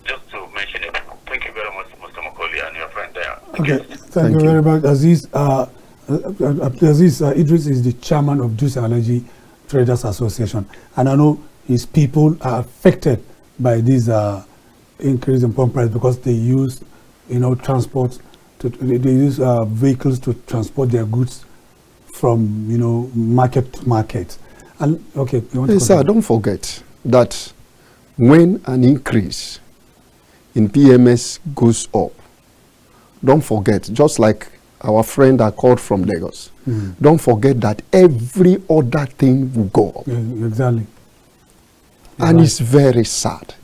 Just to mention it. Thank you very much, Mr. Macualey, and your friend there. Okay, thank you very much, Aziz. Aziz Idris is the chairman of Juice and Allergy Traders Association, and I know his people are affected by this increase in pump price because they use, transport. They use vehicles to transport their goods from, market to market. And okay, sir, don't forget that when an increase in PMS goes up, don't forget, just like our friend that called from Lagos, don't forget that every other thing will go up. Yeah, exactly. And it's very sad.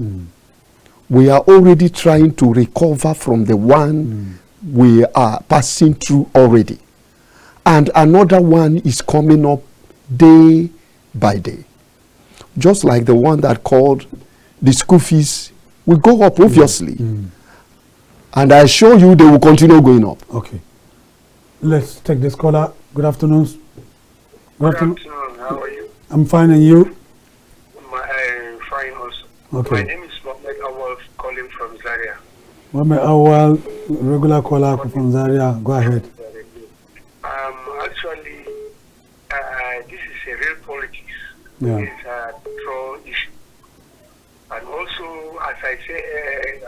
We are already trying to recover from the one we are passing through already. And another one is coming up day by day. Just like the one that called, the school fees will go up, obviously. And I assure you they will continue going up. Okay. Let's take this caller. Good afternoon. Good afternoon. How are you? I'm fine, and you? I'm fine also. Okay. My name is Mohammed Awal, calling from Zaria. Mohammed Awal, regular caller from Zaria. Go ahead. Actually, this is a real politics. Yeah. It's a troll issue. And also, as I say,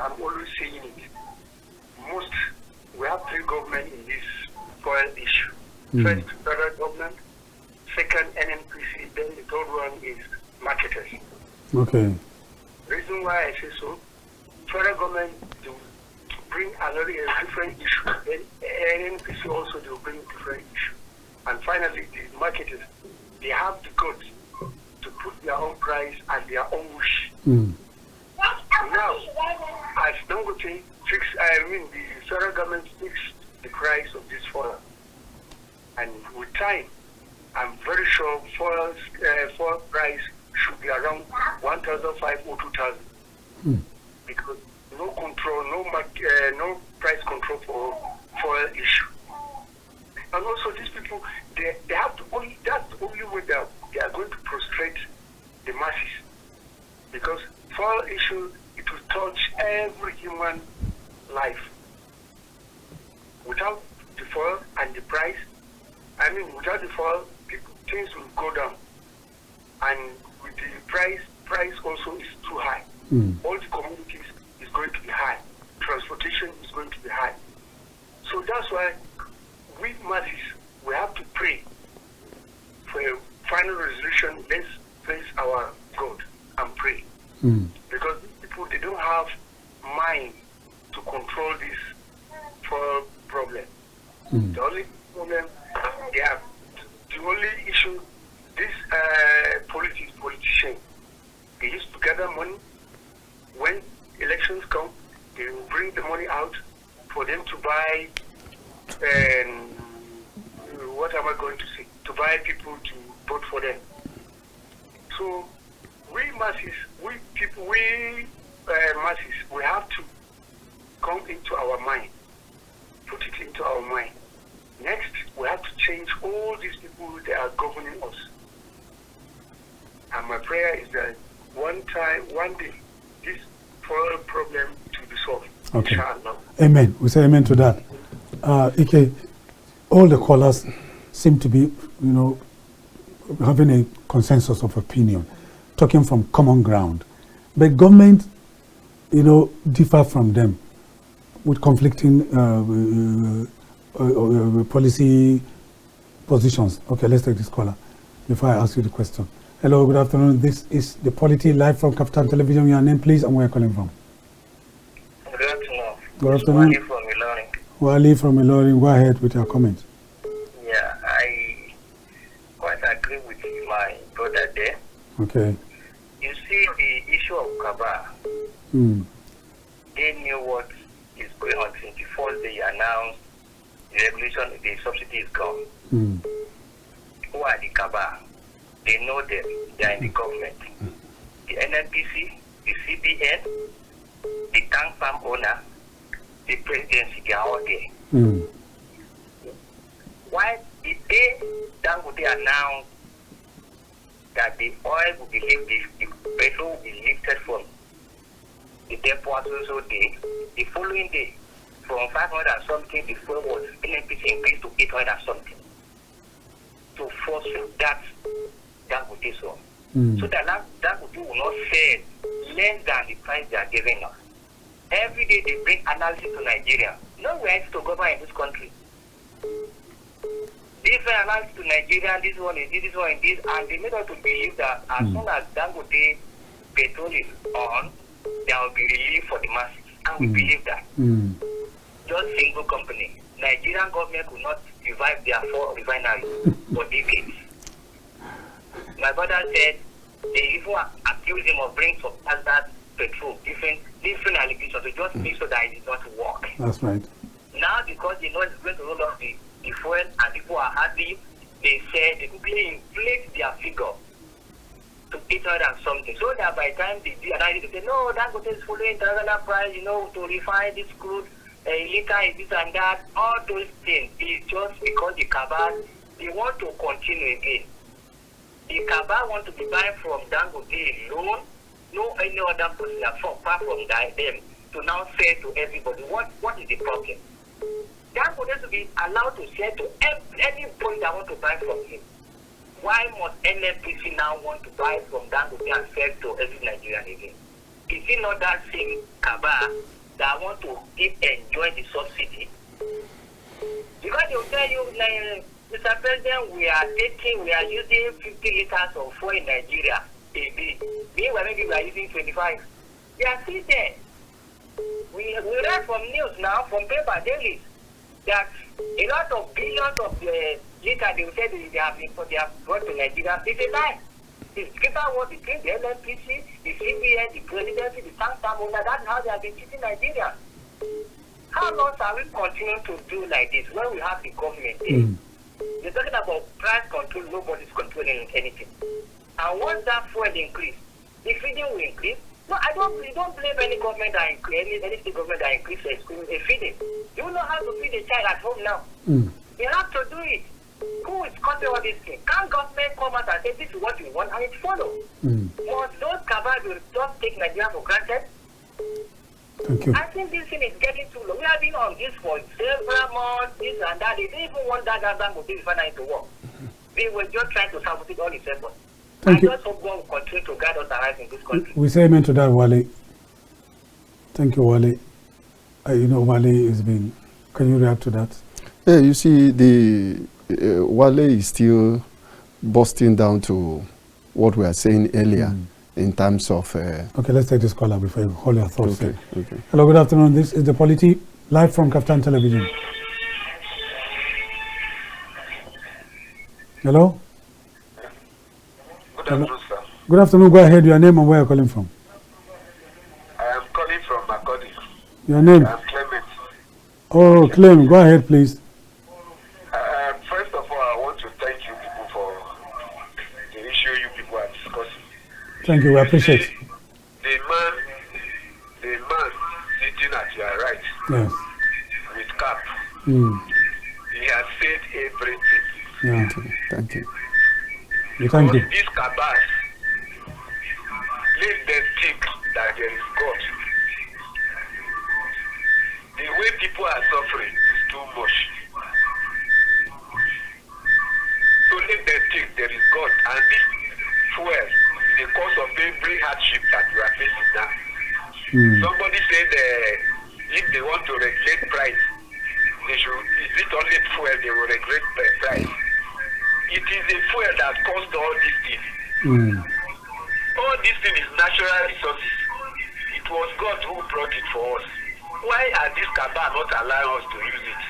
I'm always saying it, we have three governments in this oil issue. First, federal government. Second, NNPC. Then the third one is marketers. Okay. Reason why I say so, federal government to bring another different issue. Then NNPC also will bring different issue. And finally, the marketers, they have the goods to put their own price and their own wish. Now, as Dangote the federal government fixed the price of this oil. And with time, I'm very sure fuel price should be around 1,500 or 2,000. Because no control, no price control for fuel issue. And also these people, they have to only, that's the only way they are going to prostrate the masses. Because fuel issue, it will touch every human life. Without the fuel and the price, without the fuel, things will go down. And with the price also is too high. All the commodities is going to be high. Transportation is going to be high. So that's why we masses, we have to pray for a final resolution. Let's face our God and pray. Because people, they don't have mind to control this problem. The only problem they have, the only issue, this politicians, they used to gather money. When elections come, they will bring the money out for them to buy, what am I going to say? To buy people to vote for them. So we masses, we have to come into our mind, put it into our mind. Next, we have to change all these people that are governing us. And my prayer is that one day, this problem to be solved. Okay. Inshallah. Amen. We say amen to that. Ike, all the callers seem to be, having a consensus of opinion, talking from common ground. But government, differ from them with conflicting policy positions. Okay, let's take this caller before I ask you the question. Hello, good afternoon. This is the Polity live from KAFTAN Television. Your name, please, and where are you calling from? Good afternoon. Good afternoon. Wali from Ilorin. Wali from Ilorin. Go ahead with your comments. Yeah, I quite agree with my brother there. Okay. You see, the issue of Kaba, they knew what is going on since the first day you announced the regulation, the subsidy is gone. Who are the Kaba? They know them. They are in the government. The NNPC, the CBN, the tank farm owner, the presidency, they are all there. Why did they Dangote announce that that the oil will be lifted, the petrol will be lifted from the depot so day. The following day, from 500 and something, the fuel was NNPC increased to 800 and something. To force that Dangote so. So that Dangote will not sell less than the price they are giving us. Every day they bring analysis to Nigeria. Nowhere else to govern in this country. Different analysis to Nigeria, this one is this one is this, and they made us to believe that as soon as Dangote petrol is on, there will be relief for the masses. And we believe that. Just single company. Nigerian government could not revive their 4 refineries for decades. My brother said they even accused him of bringing some hazardous petrol, different allegations to just make sure that it did not work. That's right. Now, because they know it's going to roll off the fuel and people are happy, they said they quickly inflate their figure to 800 and something. So that by the time they do analysis, they say, no, Dangote is following international price, to refine this crude, liquor is this and that. All those things is just because the cabal, they want to continue again. The cabal want to be buying from Dangote alone, no any other person apart from them, to now say to everybody, what is the problem? Dangote to be allowed to say to anybody that want to buy from him. Why must NNPC now want to buy from Dangote and sell to every Nigerian again? Is it not that same cabal that want to enjoy the subsidy? Because they will tell you, Mr. President, we are using 50 liters of fuel in Nigeria a day. Meanwhile, maybe we are using 25. They are still there. We read from news now, from paper daily, that a lot of billions of liters they will say they have brought to Nigeria. It's a lie. It's paper war between the NNPC, the CBN, the presidency, the Santam owner. That's how they have been treating Nigeria. How long are we continuing to do like this when we have the government? They're talking about price control, nobody's controlling anything. And once that fuel increase, the feeding will increase. No, we don't blame any government that increase, any state government that increase a feeding. You know how to feed a child at home now. You have to do it. Who is cutting all these things? Can't government come out and say this is what we want and it follow? Must those cabals will just take Nigeria for granted? Thank you. I think this thing is getting too low. We have been on this for several months, this and that. They didn't even want that Dangote refinery to work. They were just trying to sabotage all its efforts. Thank you. I just hope God will continue to guide us around in this country. We say amen to that, Wale. Thank you, Wale. Wale has been. Can you react to that? Yeah, you see, the Wale is still busting down to what we were saying earlier in terms of. Okay, let's take this caller before you hold your thoughts. Okay. Hello, good afternoon. This is the Polity live from KAFTAN Television. Hello. Good afternoon, sir. Good afternoon. Go ahead. Your name and where you're calling from. I am calling from Macualey. Your name? I am Clement. Oh, Clem. Go ahead, please. First of all, I want to thank you people for the issue you people are discussing. Thank you. We appreciate it. The man sitting at your right. Yes. With cap. He has said everything. Yeah. Thank you. Thank you. These cabals, let them think that there is God. The way people are suffering is too much. So let them think there is God. And this fuel is the cause of every hardship that we are facing now. Somebody said if they want to regulate price, they should, is it only fuel they will regulate price? It is a fuel that caused all these things. All these things is natural resources. It was God who brought it for us. Why are these cabal not allowing us to use it?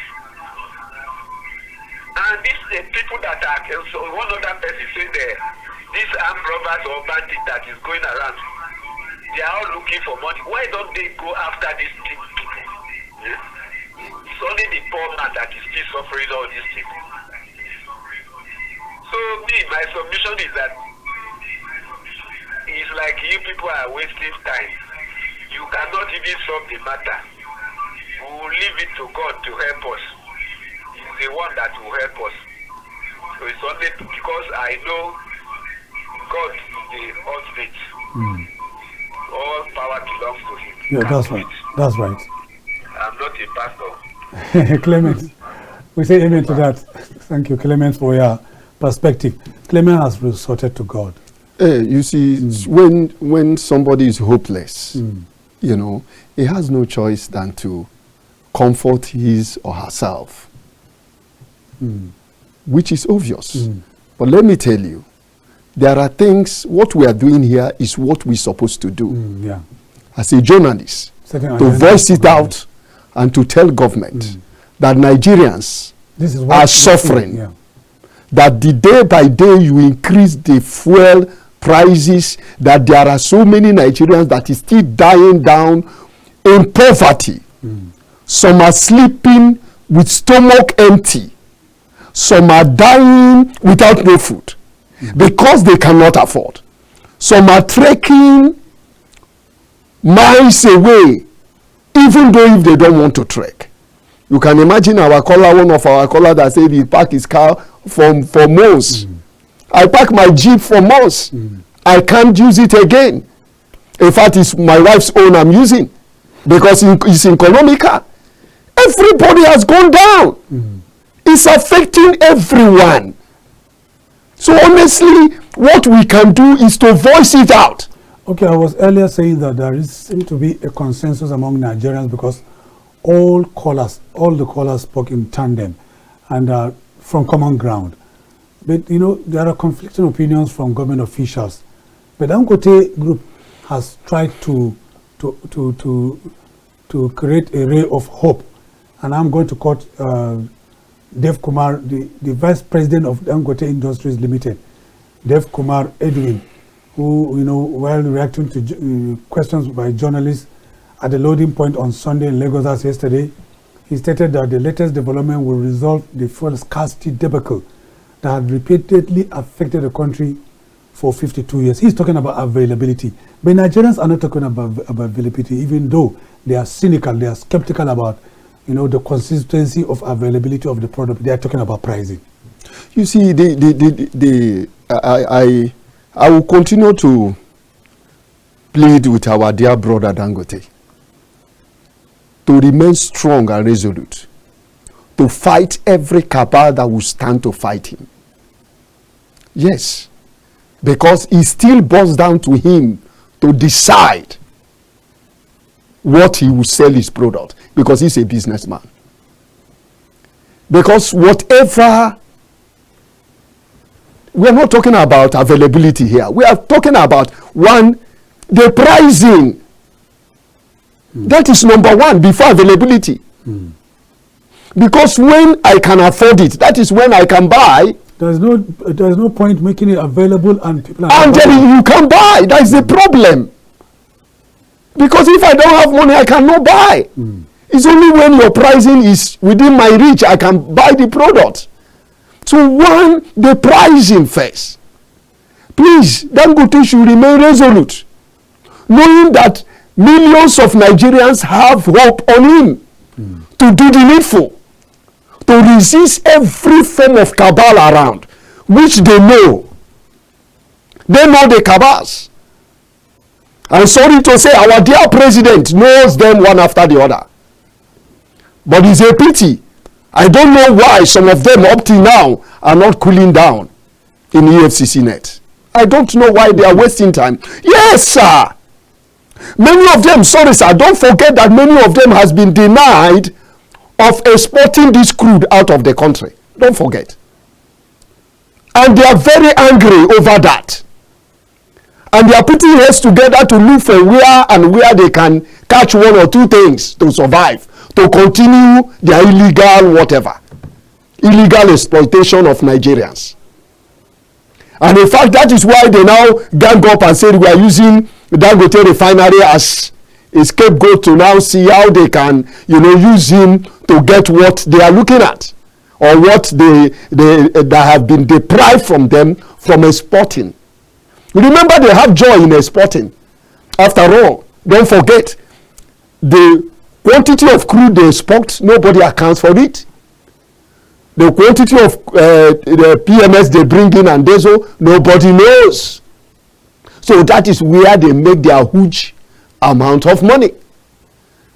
And these people that are, so one other person said these armed robbers or bandits that is going around, they are all looking for money. Why don't they go after these people? It's only the poor man that is still suffering all these things. So my submission is that it's like you people are wasting time. You cannot even solve the matter. We will leave it to God to help us. He's the one that will help us. So it's only because I know God is the ultimate. All power belongs to him. Yeah, that's right. That's right. I'm not a pastor. Clement, we say amen to that. Thank you, Clement, for your perspective. Clement has resorted to God. You see, when somebody is hopeless, you know, he has no choice than to comfort his or herself, which is obvious. But let me tell you, there are things, what we are doing here is what we're supposed to do. As a journalist, to voice it out and to tell government that Nigerians are suffering, that the day by day you increase the fuel prices, that there are so many Nigerians that is still dying down in poverty. Some are sleeping with stomach empty. Some are dying without no food because they cannot afford. Some are trekking miles away, even though if they don't want to trek. You can imagine our caller, one of our callers that said he parked his car for months. I park my Jeep for months. I can't use it again. In fact, it's my wife's own I'm using because it's economical. Everybody has gone down. It's affecting everyone. So honestly, what we can do is to voice it out. Okay, I was earlier saying that there seems to be a consensus among Nigerians because all the callers spoke in tandem and from common ground. But you know, there are conflicting opinions from government officials. But Dangote Group has tried to create a ray of hope. And I'm going to quote Dev Kumar, the Vice President of Dangote Industries Limited, Dev Kumar Edwin, who, you know, while reacting to questions by journalists at the loading point on Sunday in Lagos as yesterday, he stated that the latest development will resolve the fuel scarcity debacle that had repeatedly affected the country for 52 years. He's talking about availability. But Nigerians are not talking about availability, even though they are cynical, they are skeptical about, you know, the consistency of availability of the product. They are talking about pricing. You see, I will continue to plead with our dear brother Dangote to remain strong and resolute, to fight every cabal that will stand to fight him. Yes, because it still boils down to him to decide what he will sell his product, because he's a businessman. Because whatever, we are not talking about availability here. We are talking about the pricing. That is number one before availability. Because when I can afford it, that is when I can buy. There's no point making it available and people are and then you can buy. That is the problem. Because if I don't have money, I cannot buy. It's only when your pricing is within my reach, I can buy the product. So the pricing first. Please, Dangote should remain resolute, knowing that millions of Nigerians have hope on him to do the needful, to resist every form of cabal around, which they know. They know the cabals. I'm sorry to say, our dear president knows them one after the other. But it's a pity. I don't know why some of them up till now are not cooling down in EFCC net. I don't know why they are wasting time. Yes, sir. Many of them, sorry, sir, don't forget that many of them has been denied of exporting this crude out of the country. Don't forget. And they are very angry over that. And they are putting heads together to look for where they can catch one or two things to survive, to continue their illegal exploitation of Nigerians. And in fact, that is why they now gang up and said we are using the Dangote refinery as a scapegoat to now see how they can, use him to get what they are looking at, or what they have been deprived from them from exporting. Remember, they have joy in exporting. After all, don't forget, the quantity of crude they export, nobody accounts for it. The quantity of the PMS they bring in and diesel, nobody knows. So that is where they make their huge amount of money.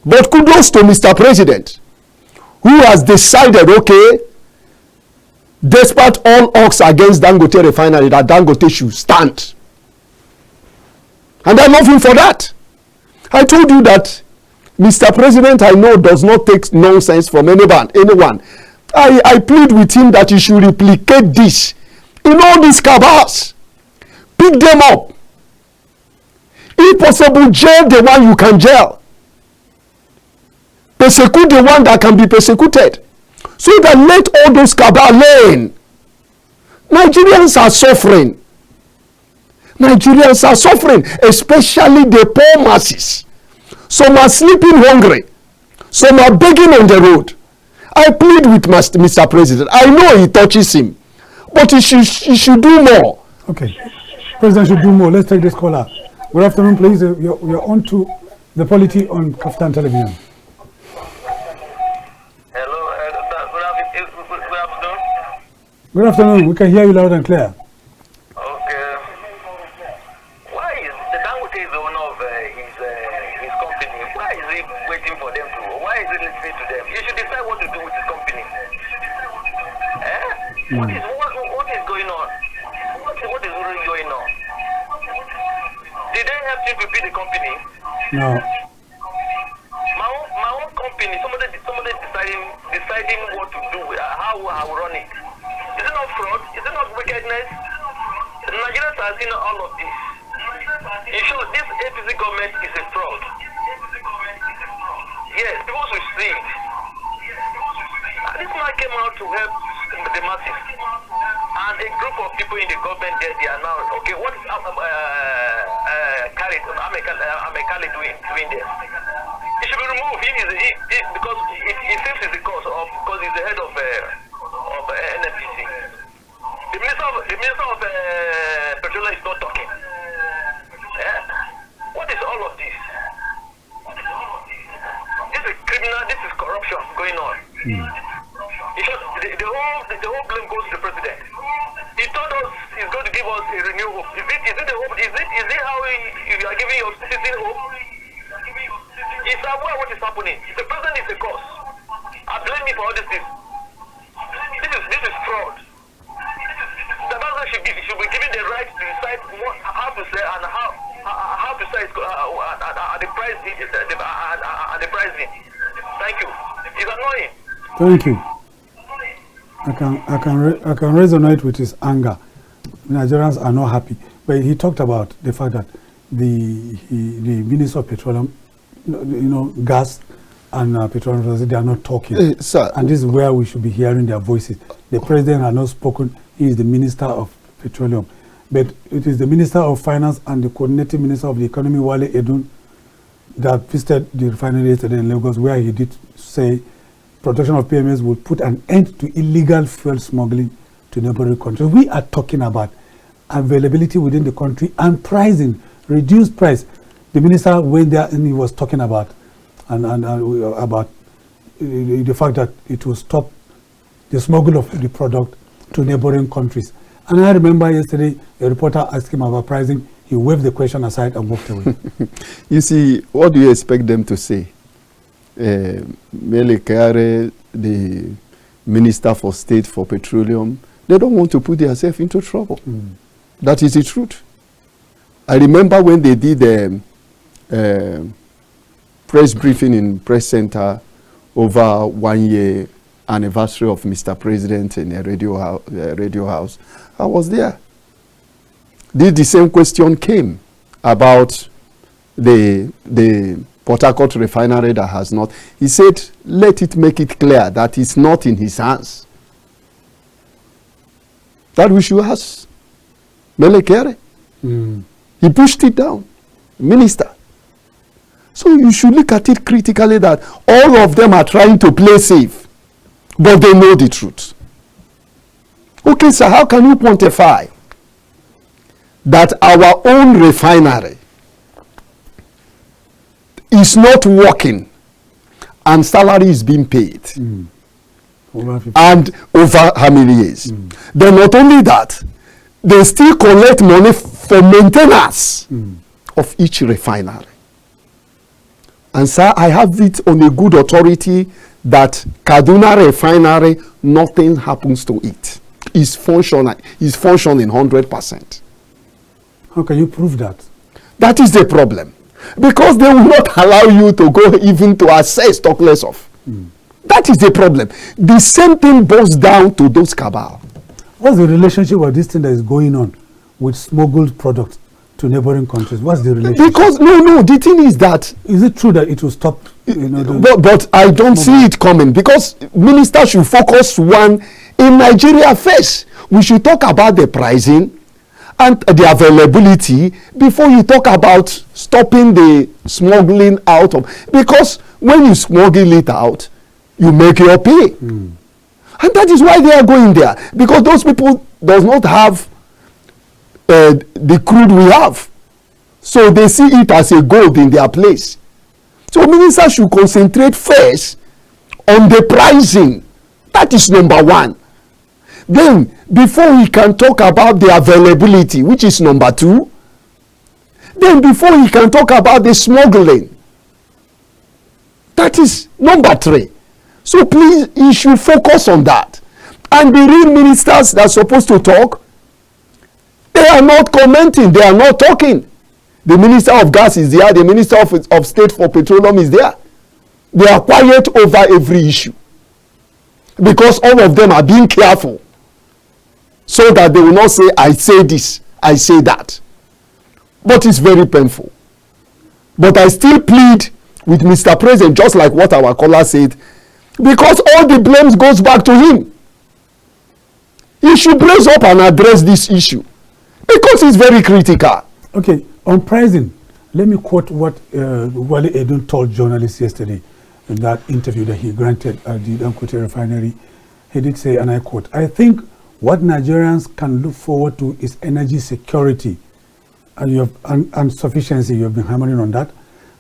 But kudos to Mr. President, who has decided, okay, despite all odds against Dangote refinery, that Dangote should stand. And I love him for that. I told you that Mr. President, I know, does not take nonsense from anyone. I plead with him that he should replicate this in all these cabals. Pick them up. If possible, jail the one you can jail. Persecute the one that can be persecuted. So that let all those cabal learn. Nigerians are suffering. Nigerians are suffering, especially the poor masses. Some are sleeping hungry. Some are begging on the road. I plead with Mr. President. I know he touches him, but he should do more. Okay. President should do more. Let's take this caller. Good afternoon, please. You're on to the Polity on KAFTAN television. Good afternoon. We can hear you loud and clear. Okay. Why is the Dangote is the owner of his company? Why is he waiting for them to? Why is he listening to them? He should decide what to do with his company. What is going on? What is really going on? Did they help you to build the company? No. My own company. Somebody deciding what to do, how I will run it. Is it not fraud? Is it not wickedness? The Nigerians are seeing all of this. In short, this APC government is a fraud. Yes, people should see it. This man came out to help the masses. And a group of people in the government there, they are now, okay, what is Macualey doing there? He should be removed. Because he seems he's the cause of, because he's the head of NNPC. The minister of petroleum is not talking. What is all of this? This is criminal. This is corruption going on. The whole blame goes to the president. He told us he's going to give us a renewed hope. Is it the hope? Is it how you are giving your citizen hope? He's aware what is happening. The president is the cause. I blame him for all this. This is fraud. The president should be given the right to decide how to sell and how to sell and the pricing. Thank you. It's annoying. Thank you. I can resonate with his anger. Nigerians are not happy. But he talked about the fact that the Minister of Petroleum, gas and petroleum, they are not talking. And this is where we should be hearing their voices. The president has not spoken. He is the Minister of Petroleum. But it is the Minister of Finance and the Coordinating Minister of the Economy, Wale Edun, that visited the refinery yesterday in Lagos, where he did say production of PMS will put an end to illegal fuel smuggling to neighboring countries. We are talking about availability within the country and pricing, reduced price. The minister went there and he was talking about about the fact that it will stop the smuggle of the product to neighboring countries. And I remember yesterday a reporter asked him about pricing. He waved the question aside and walked away. You see, what do you expect them to say? Mele Kyari, the Minister for State for Petroleum, they don't want to put themselves into trouble. That is the truth. I remember when they did the press briefing in Press Center over 1 year anniversary of Mr. President in a radio house. I was there. The same question came about the Port Harcourt refinery that has not. He said, let it make it clear that it's not in his hands. That we should ask Mele Kyari. He pushed it down. Minister. So you should look at it critically that all of them are trying to play safe, but they know the truth. Okay, sir, how can you quantify that our own refinery is not working and salary is being paid? And over how many years? Then not only that, they still collect money for maintenance of each refinery. And sir, I have it on a good authority that Kaduna refinery, nothing happens to it. It's functioning 100%. How can you prove that? That is the problem. Because they will not allow you to go even to assess, talk less of. That is the problem. The same thing boils down to those cabal. What's the relationship with this thing that is going on with smuggled products to neighboring countries? What's the relationship? Because, no, the thing is that... Is it true that it will stop? But I don't see it coming, because ministers should focus in Nigeria first. We should talk about the pricing and the availability before you talk about stopping the smuggling out of, because when you smuggle it out, you make your pay. And that is why they are going there, because those people does not have the crude we have, so they see it as a gold in their place. So ministers should concentrate first on the pricing. That is number one. Then, before he can talk about the availability, which is number two, then before he can talk about the smuggling, that is number three. So please, he should focus on that. And the real ministers that are supposed to talk, they are not commenting, they are not talking. The Minister of Gas is there, the Minister of State for Petroleum is there. They are quiet over every issue, because all of them are being careful, so that they will not say, I say this, I say that. But it's very painful. But I still plead with Mr. President, just like what our caller said, because all the blame goes back to him. He should brace up and address this issue, because it's very critical. Okay, on pricing, let me quote what Wale Edun told journalists yesterday in that interview that he granted at the Dangote refinery. He did say, and I quote, I think what Nigerians can look forward to is energy security and sufficiency. You have been hammering on that.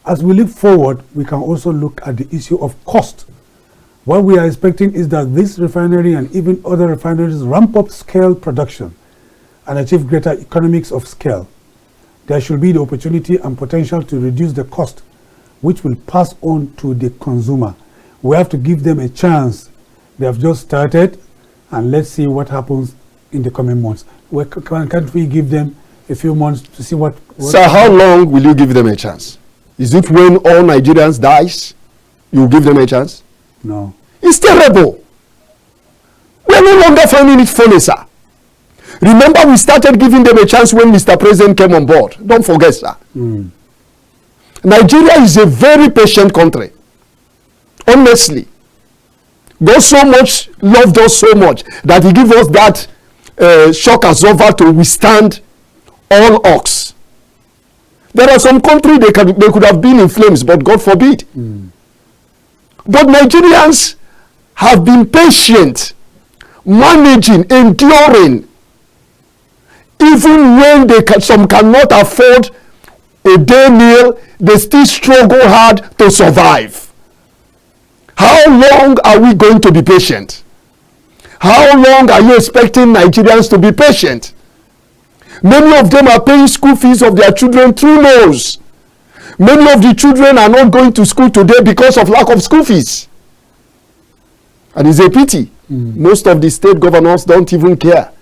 As we look forward, we can also look at the issue of cost. What we are expecting is that this refinery and even other refineries ramp up scale production and achieve greater economics of scale. There should be the opportunity and potential to reduce the cost, which will pass on to the consumer. We have to give them a chance. They have just started, and let's see what happens in the coming months. Can't we give them a few months to see what... So how long will you give them a chance? Is it when all Nigerians dies, you give them a chance? No. It's terrible. We are no longer finding it funny, sir. Remember, we started giving them a chance when Mr. President came on board. Don't forget, sir. Nigeria is a very patient country. Honestly. God so much, loved us so much, that he gave us that shock absorber to withstand all ox. There are some countries they could have been in flames, but God forbid. But Nigerians have been patient, managing, enduring, even when some cannot afford a day meal, they still struggle hard to survive. How long are we going to be patient? How long are you expecting Nigerians to be patient? Many of them are paying school fees of their children through loans. Many of the children are not going to school today because of lack of school fees. And it's a pity. Most of the state governors don't even care.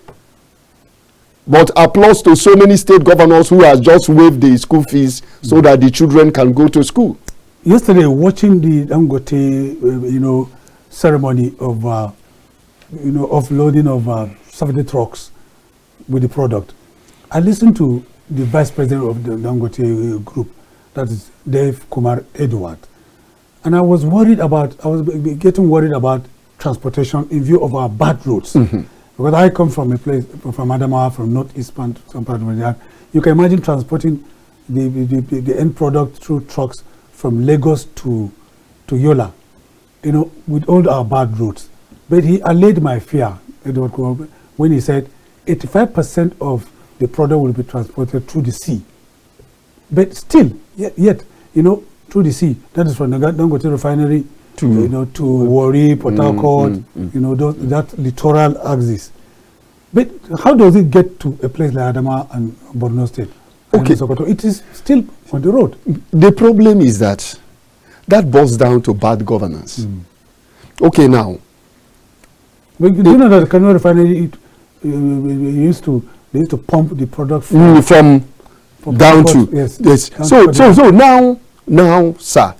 But applause to so many state governors who have just waived the school fees so that the children can go to school. Yesterday, watching the Dangote, ceremony of, offloading of 70 trucks with the product, I listened to the vice president of the Dangote group, that is Dave Kumar Edward, and I was getting worried about transportation in view of our bad roads. Because I come from a place, from Adamawa, from northeast part of Nigeria. You can imagine transporting the end product through trucks from Lagos to Yola, with all our bad roads. But he allayed my fear, Edward Kumar, when he said 85% of the product will be transported through the sea. But still, yet, through the sea, that is from the Dangote refinery to Warri, Port Harcourt, that littoral axis. But how does it get to a place like Adama and Borno State? Okay. It is still on the road. The problem is that boils down to bad governance. Okay, now. But you know that the Kano refinery they used to pump the product from down to yes. So now, sir,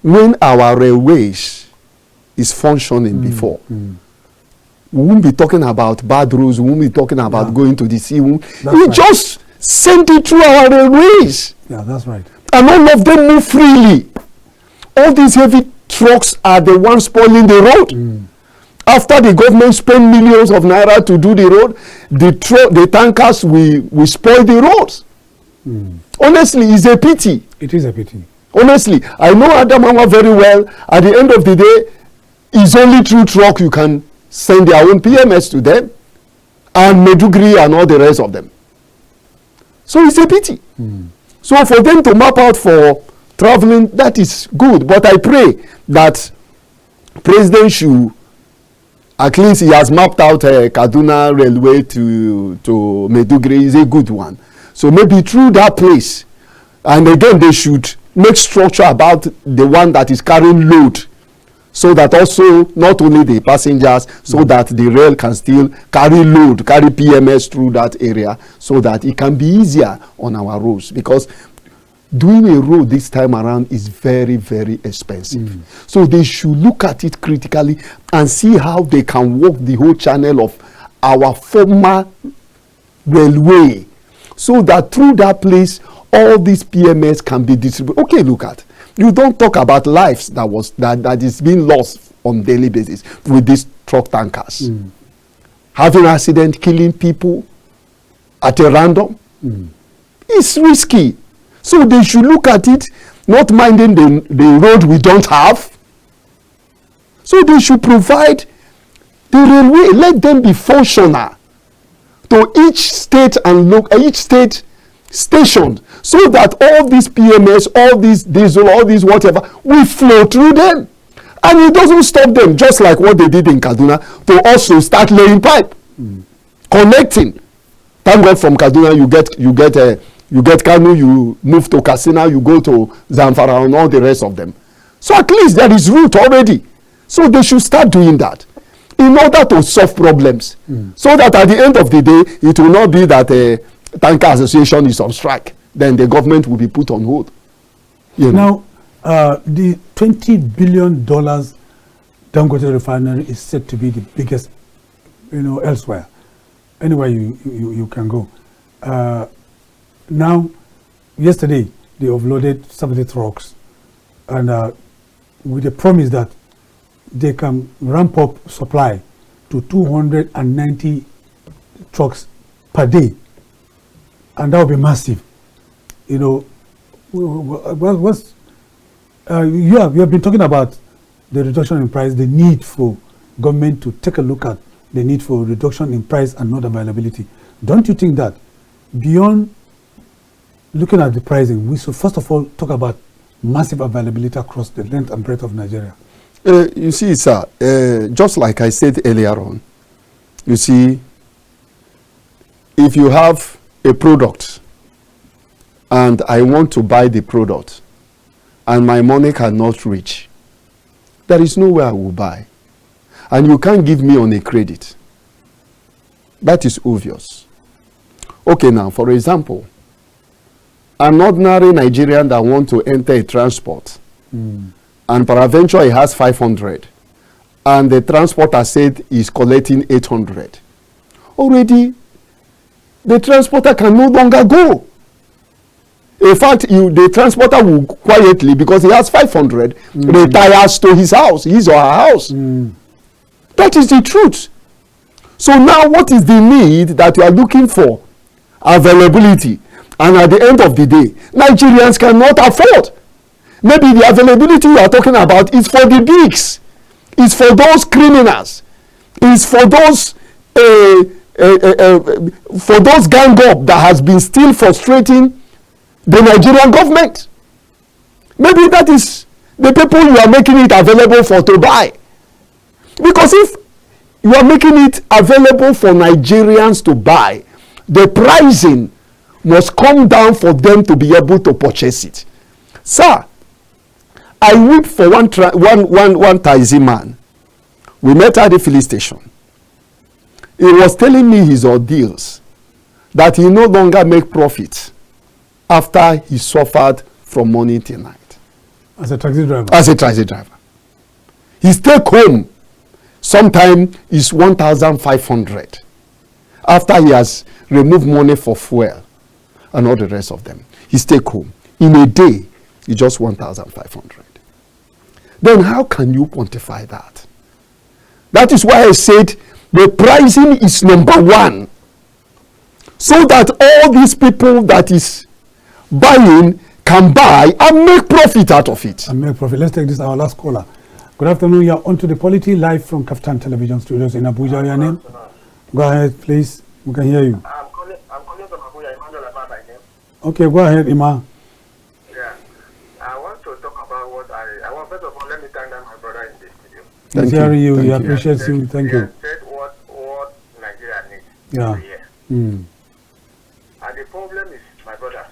when our railways is functioning before, we won't be talking about bad roads. We won't be talking about going to the sea. We just send it through our railways. Yeah, that's right. And all of them move freely. All these heavy trucks are the ones spoiling the road. After the government spend millions of naira to do the road, the tankers will spoil the roads. Honestly, it's a pity. It is a pity. Honestly, I know Adamawa very well. At the end of the day, it's only through truck you can send their own PMS to them, and Medugri and all the rest of them. So it's a pity. So for them to map out for traveling, that is good. But I pray that President should, at least he has mapped out Kaduna Railway to Medugri is a good one. So maybe through that place, and again they should make structure about the one that is carrying load, so that also not only the passengers, so that the rail can still carry load, carry PMS through that area, so that it can be easier on our roads. Because doing a road this time around is very, very expensive. So they should look at it critically and see how they can work the whole channel of our former railway, so that through that place all these PMS can be distributed. Okay, look at, you don't talk about lives that is being lost on daily basis with these truck tankers. Having accident, killing people at a random, it's risky. So they should look at it, not minding the road we don't have. So they should provide the railway, let them be functional to each state and each state station, so that all these PMS, all these diesel, all these whatever, will flow through them. And it doesn't stop them, just like what they did in Kaduna, to also start laying pipe, connecting. Thank God from Kaduna you get Kanu, you move to Katsina, you go to Zamfara and all the rest of them. So at least there is route already. So they should start doing that in order to solve problems. So that at the end of the day, it will not be that Tanker Association is on strike. Then the government will be put on hold. Now, the $20 billion Dangote refinery is said to be the biggest, elsewhere. Anywhere you can go. Now, yesterday, they offloaded 70 trucks, and with the promise that they can ramp up supply to 290 trucks per day, and that will be massive. You have been talking about the reduction in price, the need for government to take a look at the need for reduction in price and not availability. Don't you think that beyond looking at the pricing, we should first of all talk about massive availability across the length and breadth of Nigeria? You see, sir, just like I said earlier on, you see, if you have a product and I want to buy the product and my money cannot reach, there is nowhere I will buy. And you can't give me on a credit. That is obvious. Okay, now, for example, an ordinary Nigerian that want to enter a transport, and peradventure he has 500, and the transporter said he's collecting 800. Already, the transporter can no longer go. In fact, the transporter will quietly, because he has 500, retires to his house, his or her house. That is the truth. So now what is the need that you are looking for? Availability. And at the end of the day, Nigerians cannot afford. Maybe the availability you are talking about is for the bigs. It's for those criminals. It's for those gang up that has been still frustrating the Nigerian government. Maybe that is the people you are making it available for to buy. Because if You are making it available for Nigerians to buy. The pricing must come down for them to be able to purchase it. Sir, I weep for one Taizi man. We met at the filling station. He was telling me his ordeals, that he no longer make profit after he suffered from morning till night. As a taxi driver? As a taxi driver. His take home sometime is 1,500 after he has removed money for fuel and all the rest of them. His take home in a day is just 1,500. Then how can you quantify that? That is why I said the pricing is number one, so that all these people that is buying can buy and make profit out of it. And make profit. Let's take this, our last caller. Good afternoon. You are on to the Polity live from KAFTAN Television Studios in Abuja. Your name? Go ahead, please. We can hear you. I'm calling from Abuja. Emmanuel about my name. Okay, go ahead, Ima. Yeah. I want to talk about what I want. First of all, let me thank my brother in the studio. Thank you. He appreciates you. Thank you. Said what Nigeria needs. Yeah. And the problem is, my brother,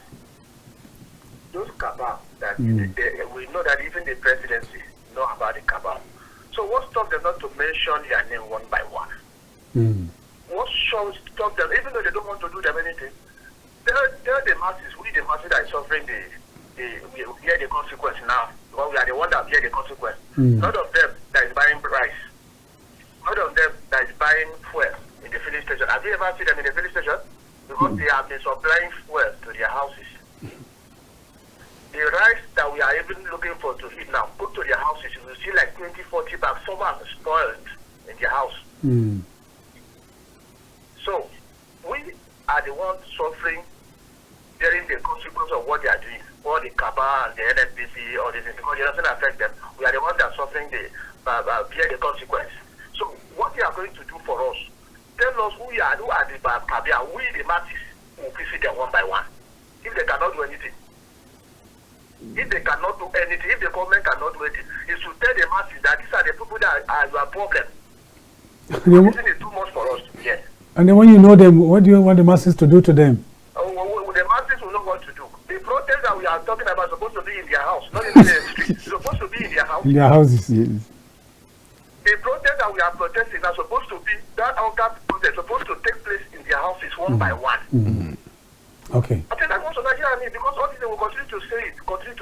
those cabal that we know that even the presidency know about the cabal. So what stops them not to mention their name one by one? What stops them, even though they don't want to do them anything? Tell the masses, we the masses that are suffering we hear the consequence now. Because we are the ones that hear the consequence. None of them that is buying rice. None of them that is buying fuel in the filling station. Have you ever seen them in the filling station? Because they have been supplying fuel to their houses. The rice that we are even looking for to eat now, put to their houses, you will see like 20, 40 bags. Some are spoiled in their house. So, we are the ones suffering, bearing the consequence of what they are doing. All the cabal and the NNPC, all this, because it doesn't affect them. We are the ones that are suffering bear the consequence. So, what they are going to do for us, tell us who are the cabal, we the masses will visit them one by one. If they cannot do anything. If they cannot do anything, if the government cannot do anything, it's to tell the masses that these are the people that are your problem. This is too much for us. Yes. And then when you know them, what do you want the masses to do to them? The masses will know what to do. The protest that we are talking about is supposed to be in their house, not in the street. It's supposed to be in their house. In their houses, yes. The protest that we are protesting are supposed to be, that outcome protest supposed to take place in their houses one by one. Okay. I think that's what Nigeria needs, because all these will continue to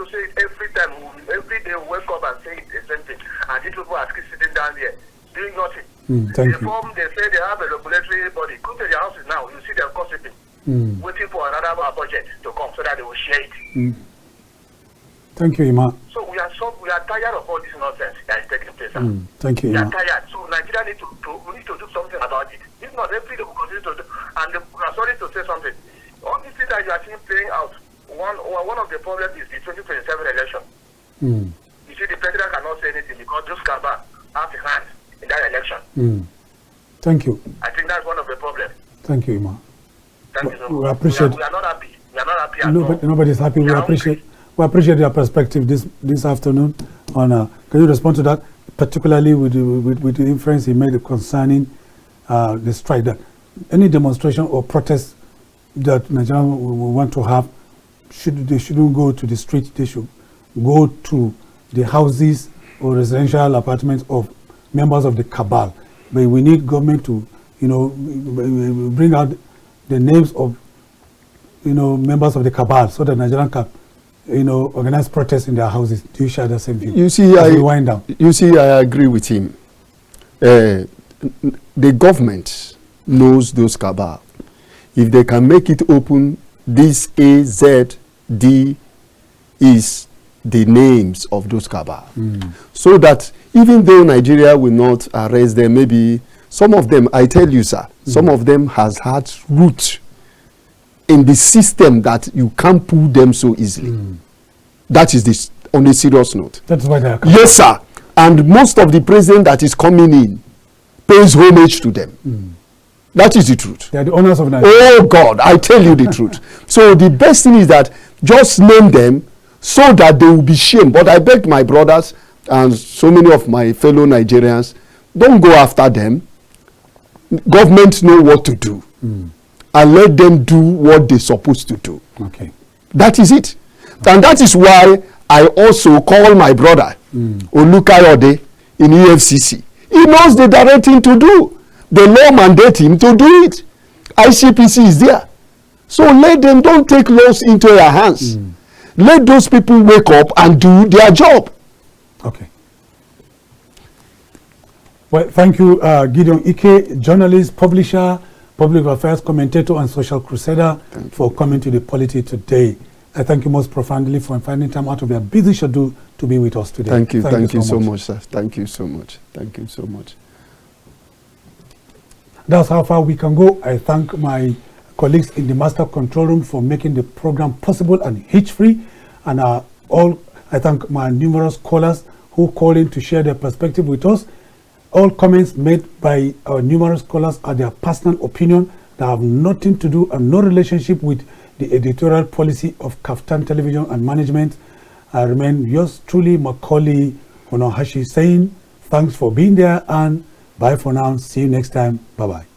say it every time. Every day we wake up and say it the same thing. And these people are still sitting down there doing nothing. They say they have a regulatory body. Go to their houses now, you see them gossiping, waiting for another budget to come so that they will share it. Thank you, Ima. So we are tired of all this nonsense that is taking place. Thank you, We Ima. are tired. So Nigeria need to do something about it. If not, every day we continue to do. And we are sorry to say something. All these things that you are seeing playing out, one of the problems is the 2027 election. You see, the president cannot say anything because those cabal have a hand in that election. Thank you. I think that's one of the problems. Thank you, Ima. Thank you so much. We appreciate. We are not happy. We are not happy at all. Nobody's happy. We appreciate your perspective this afternoon. Can you respond to that, particularly with the inference he made concerning the strike? That any demonstration or protest that Nigerians want to have, they shouldn't go to the street. They should go to the houses or residential apartments of members of the cabal. But we need government to, bring out the names of, members of the cabal so that Nigerians can, organize protests in their houses. Do you share the same view? You see, I agree with him. The government knows those cabal. If they can make it open, this AZD is the names of those cabal. So that even though Nigeria will not arrest them, maybe some of them, I tell you, sir, some of them has had root in the system that you can't pull them so easily. That is this, on a serious note. That's why they are coming. Yes, sir. And most of the president that is coming in pays homage to them. That is the truth. They are the owners of Nigeria. Oh God, I tell you the truth. So the best thing is that just name them so that they will be shamed. But I beg my brothers and so many of my fellow Nigerians, don't go after them. governments know what to do, and let them do what they're supposed to do. Okay. That is it. And that is why I also call my brother, Olukayode, in EFCC. He knows the direct thing to do. The law mandate him to do it. ICPC is there. So let them, don't take laws into their hands. Let those people wake up and do their job. Okay. Well, thank you, Gideon Ike, journalist, publisher, public affairs commentator, and social crusader, for coming to the Polity today. I thank you most profoundly for finding time out of your busy schedule to be with us today. Thank you so much, sir. Thank you so much. Thank you so much. That's how far we can go. I thank my colleagues in the master control room for making the program possible and hitch-free, and I thank my numerous callers who call in to share their perspective with us. All comments made by our numerous callers are their personal opinion that have nothing to do and no relationship with the editorial policy of KAFTAN Television and management. I remain yours truly, Macualey Hunohashi, saying thanks for being there and bye for now. See you next time. Bye-bye.